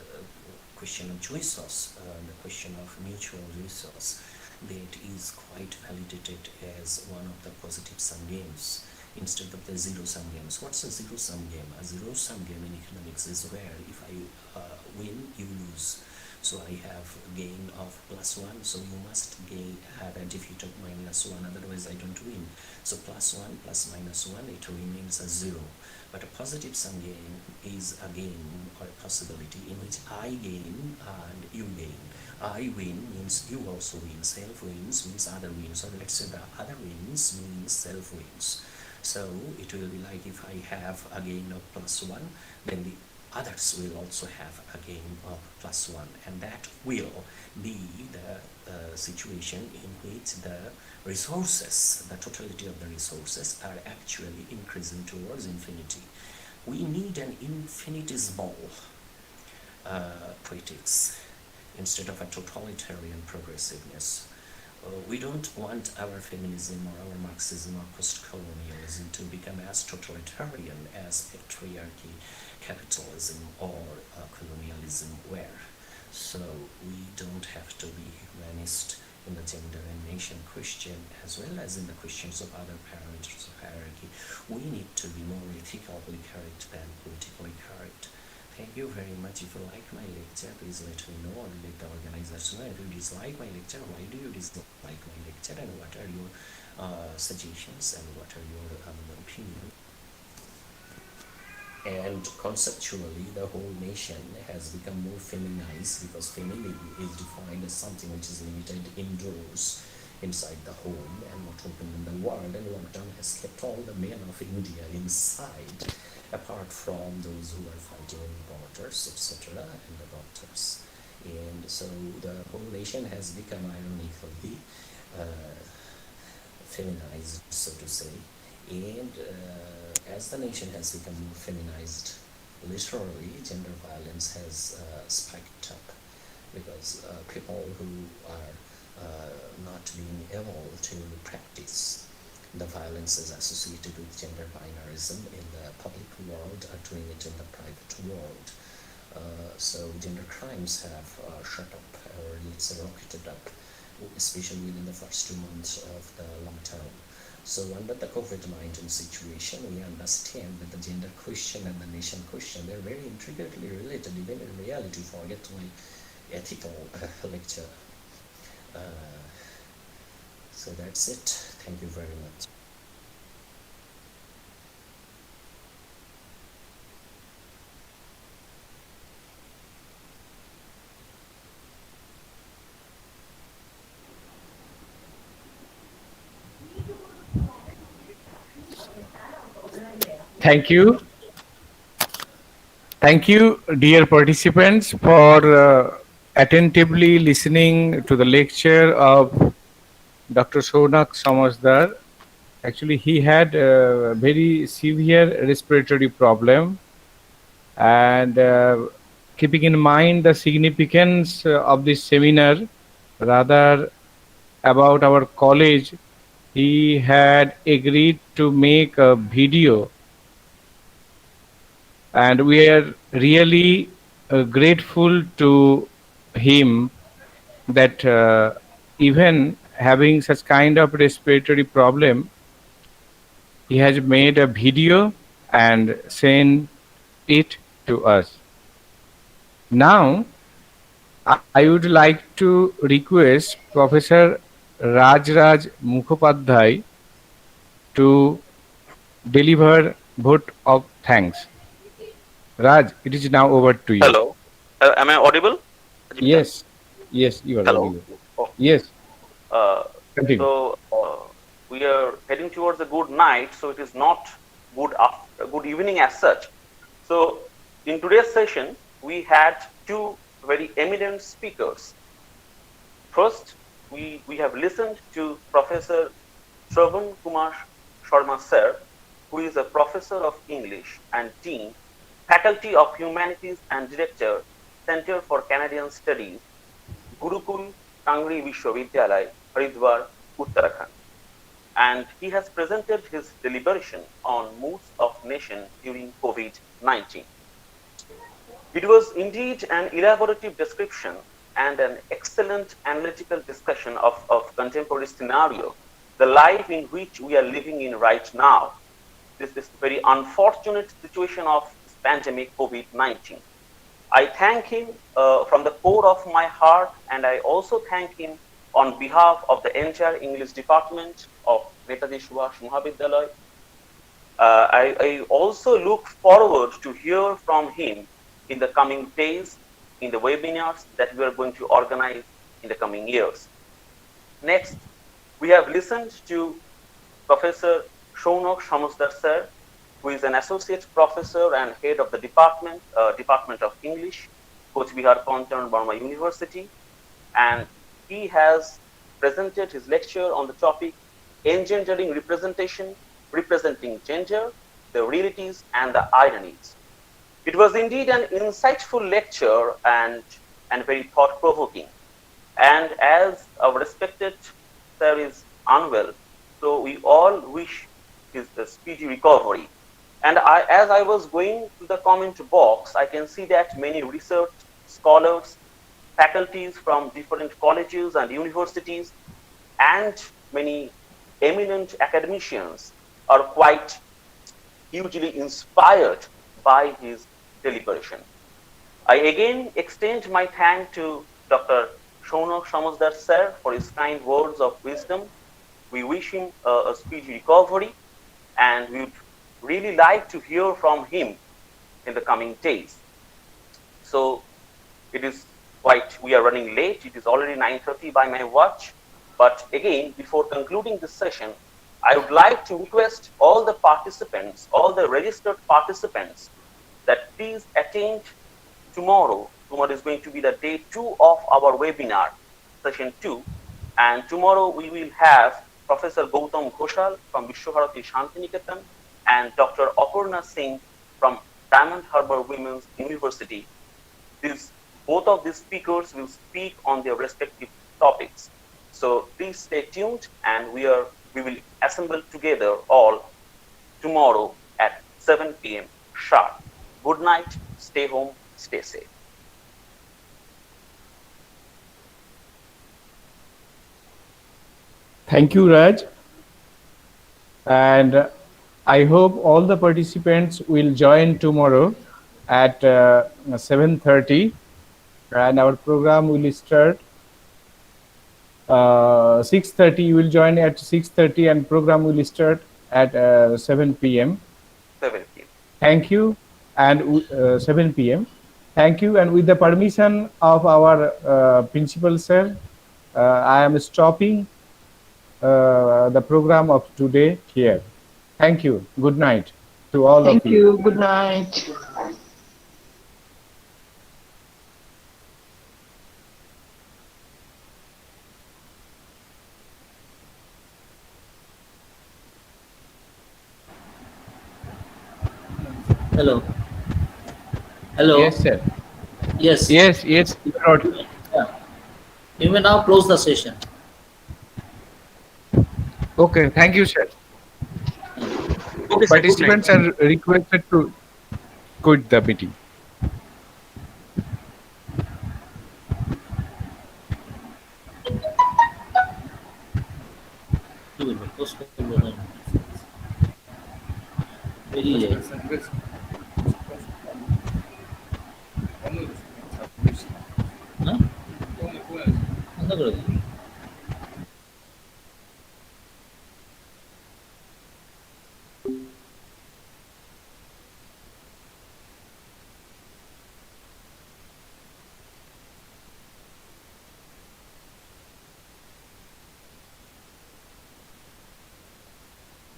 question of resource, the question of mutual resource, that is quite validated as one of the positive sum games instead of the zero-sum games. What's a zero-sum game? A zero-sum game in economics is where if I win, you lose. So I have gain of +1, so you must have a defeat of -1, otherwise I don't win. So +1 plus -1, it remains a 0. But a positive sum game is a game or a possibility in which I gain and you gain. I win means you also win. Self wins means other wins. Or let's say the other wins means self wins. So it will be like if I have a gain of +1, then the others will also have a gain of +1, and that will be the situation in which the resources, the totality of the resources, are actually increasing towards infinity. We need an infinitesimal poetics instead of a totalitarian progressiveness. We don't want our feminism or our Marxism or post-colonialism to become as totalitarian as patriarchy, capitalism, or colonialism were. So we don't have to be humanist in the gender and nation question as well as in the questions of other parameters of hierarchy. We need to be more ethically correct than politically correct. Thank you very much. If you like my lecture, please let me know, or let the organizers know. If you dislike my lecture, why do you dislike my lecture, and what are your suggestions, and what are your opinions? And conceptually, the whole nation has become more feminized, because feminism is defined as something which is limited indoors, inside the home, and not open in the world. And lockdown has kept all the men of India inside, apart from those who are fighting in borders, etc., and the doctors. And so the whole nation has become ironically feminized, so to say. And as the nation has become more feminized, literally gender violence has spiked up, because people who are not being able to practice the violences associated with gender binarism in the public world are doing it in the private world. So gender crimes have shot up, or let's say rocketed up, especially within the first 2 months of the lockdown. So under the COVID-19 situation, we understand that the gender question and the nation question, they're very intricately related, even in reality. Forget my ethical lecture. So that's it. Thank you very much. Thank you. Thank you, dear participants, for attentively listening to the lecture of Dr. Sonak Samazdar. Actually, he had a very severe respiratory problem, and keeping in mind the significance of this seminar, rather about our college, he had agreed to make a video, and we are really grateful to him that even having such kind of respiratory problem, he has made a video and sent it to us. Now, I would like to request Professor Raj Mukhopadhyay to deliver vote of thanks. Raj, it is now over to you. Hello. Am I audible? Ajibja? Yes, yes, you are Hello. audible. Oh, Yes, uh, continue. we are heading towards a good night, so it is not good evening as such. So in today's session, we had two very eminent speakers. First, we have listened to Professor Shravan Kumar Sharma sir, who is a professor of English and Dean, Faculty of Humanities and Director, Center for Canadian Studies, Gurukul Tangri Vishwavidyalaya, Haridwar, Uttarakhand. And he has presented his deliberation on moods of nation during COVID-19. It was indeed an elaborative description and an excellent analytical discussion of contemporary scenario, the life in which we are living in right now, this very unfortunate situation of this pandemic COVID-19. I thank him from the core of my heart, and I also thank him on behalf of the entire English department of Netaji Subhash Mahavidyalaya. I also look forward to hear from him in the coming days in the webinars that we are going to organize in the coming years. Next, we have listened to Professor Shaunak Samazdar sir, who is an associate professor and head of the Department of English, Coach Bihar Panchal Burma University, and he has presented his lecture on the topic Engendering Representation, Representing Gender, the Realities and the Ironies. It was indeed an insightful lecture and very thought-provoking. And as our respected sir is unwell, so we all wish his speedy recovery. And as I was going to the comment box, I can see that many research scholars, faculties from different colleges and universities, and many eminent academicians are quite hugely inspired by his deliberation. I again extend my thanks to Dr. Shaunak Samazdar sir for his kind words of wisdom. We wish him a speedy recovery, and we would really like to hear from him in the coming days. So it is we are running late. It is already 9:30 by my watch. But again, before concluding this session, I would like to request all the participants, all the registered participants, that please attend tomorrow. Tomorrow is going to be the day 2 of our webinar, session 2. And tomorrow we will have Professor Gautam Ghoshal from Vishwabharati Shantiniketan and Dr. Aparna Singh from Diamond Harbour Women's University. Both of these speakers will speak on their respective topics. So please stay tuned, and we will assemble together all tomorrow at 7 p.m. sharp. Good night, stay home, stay safe. Thank you, Raj. And I hope all the participants will join tomorrow at 7:30, and our program will start 6:30. You will join at 6:30, and program will start at 7 p.m. 7 p.m. Thank you, and 7 p.m. Thank you, and with the permission of our principal sir, I am stopping the program of today here. Thank you. Good night. to all of Thank you. you. Good night. Hello. Hello. Yes, sir. Yes. Yes, yes, you're audible. Yeah. You may now close the session. Okay, thank you, sir. Okay, sir. Good night. Participants are requested to quit the meeting. Very late. Huh? বন্ধ করে দিন।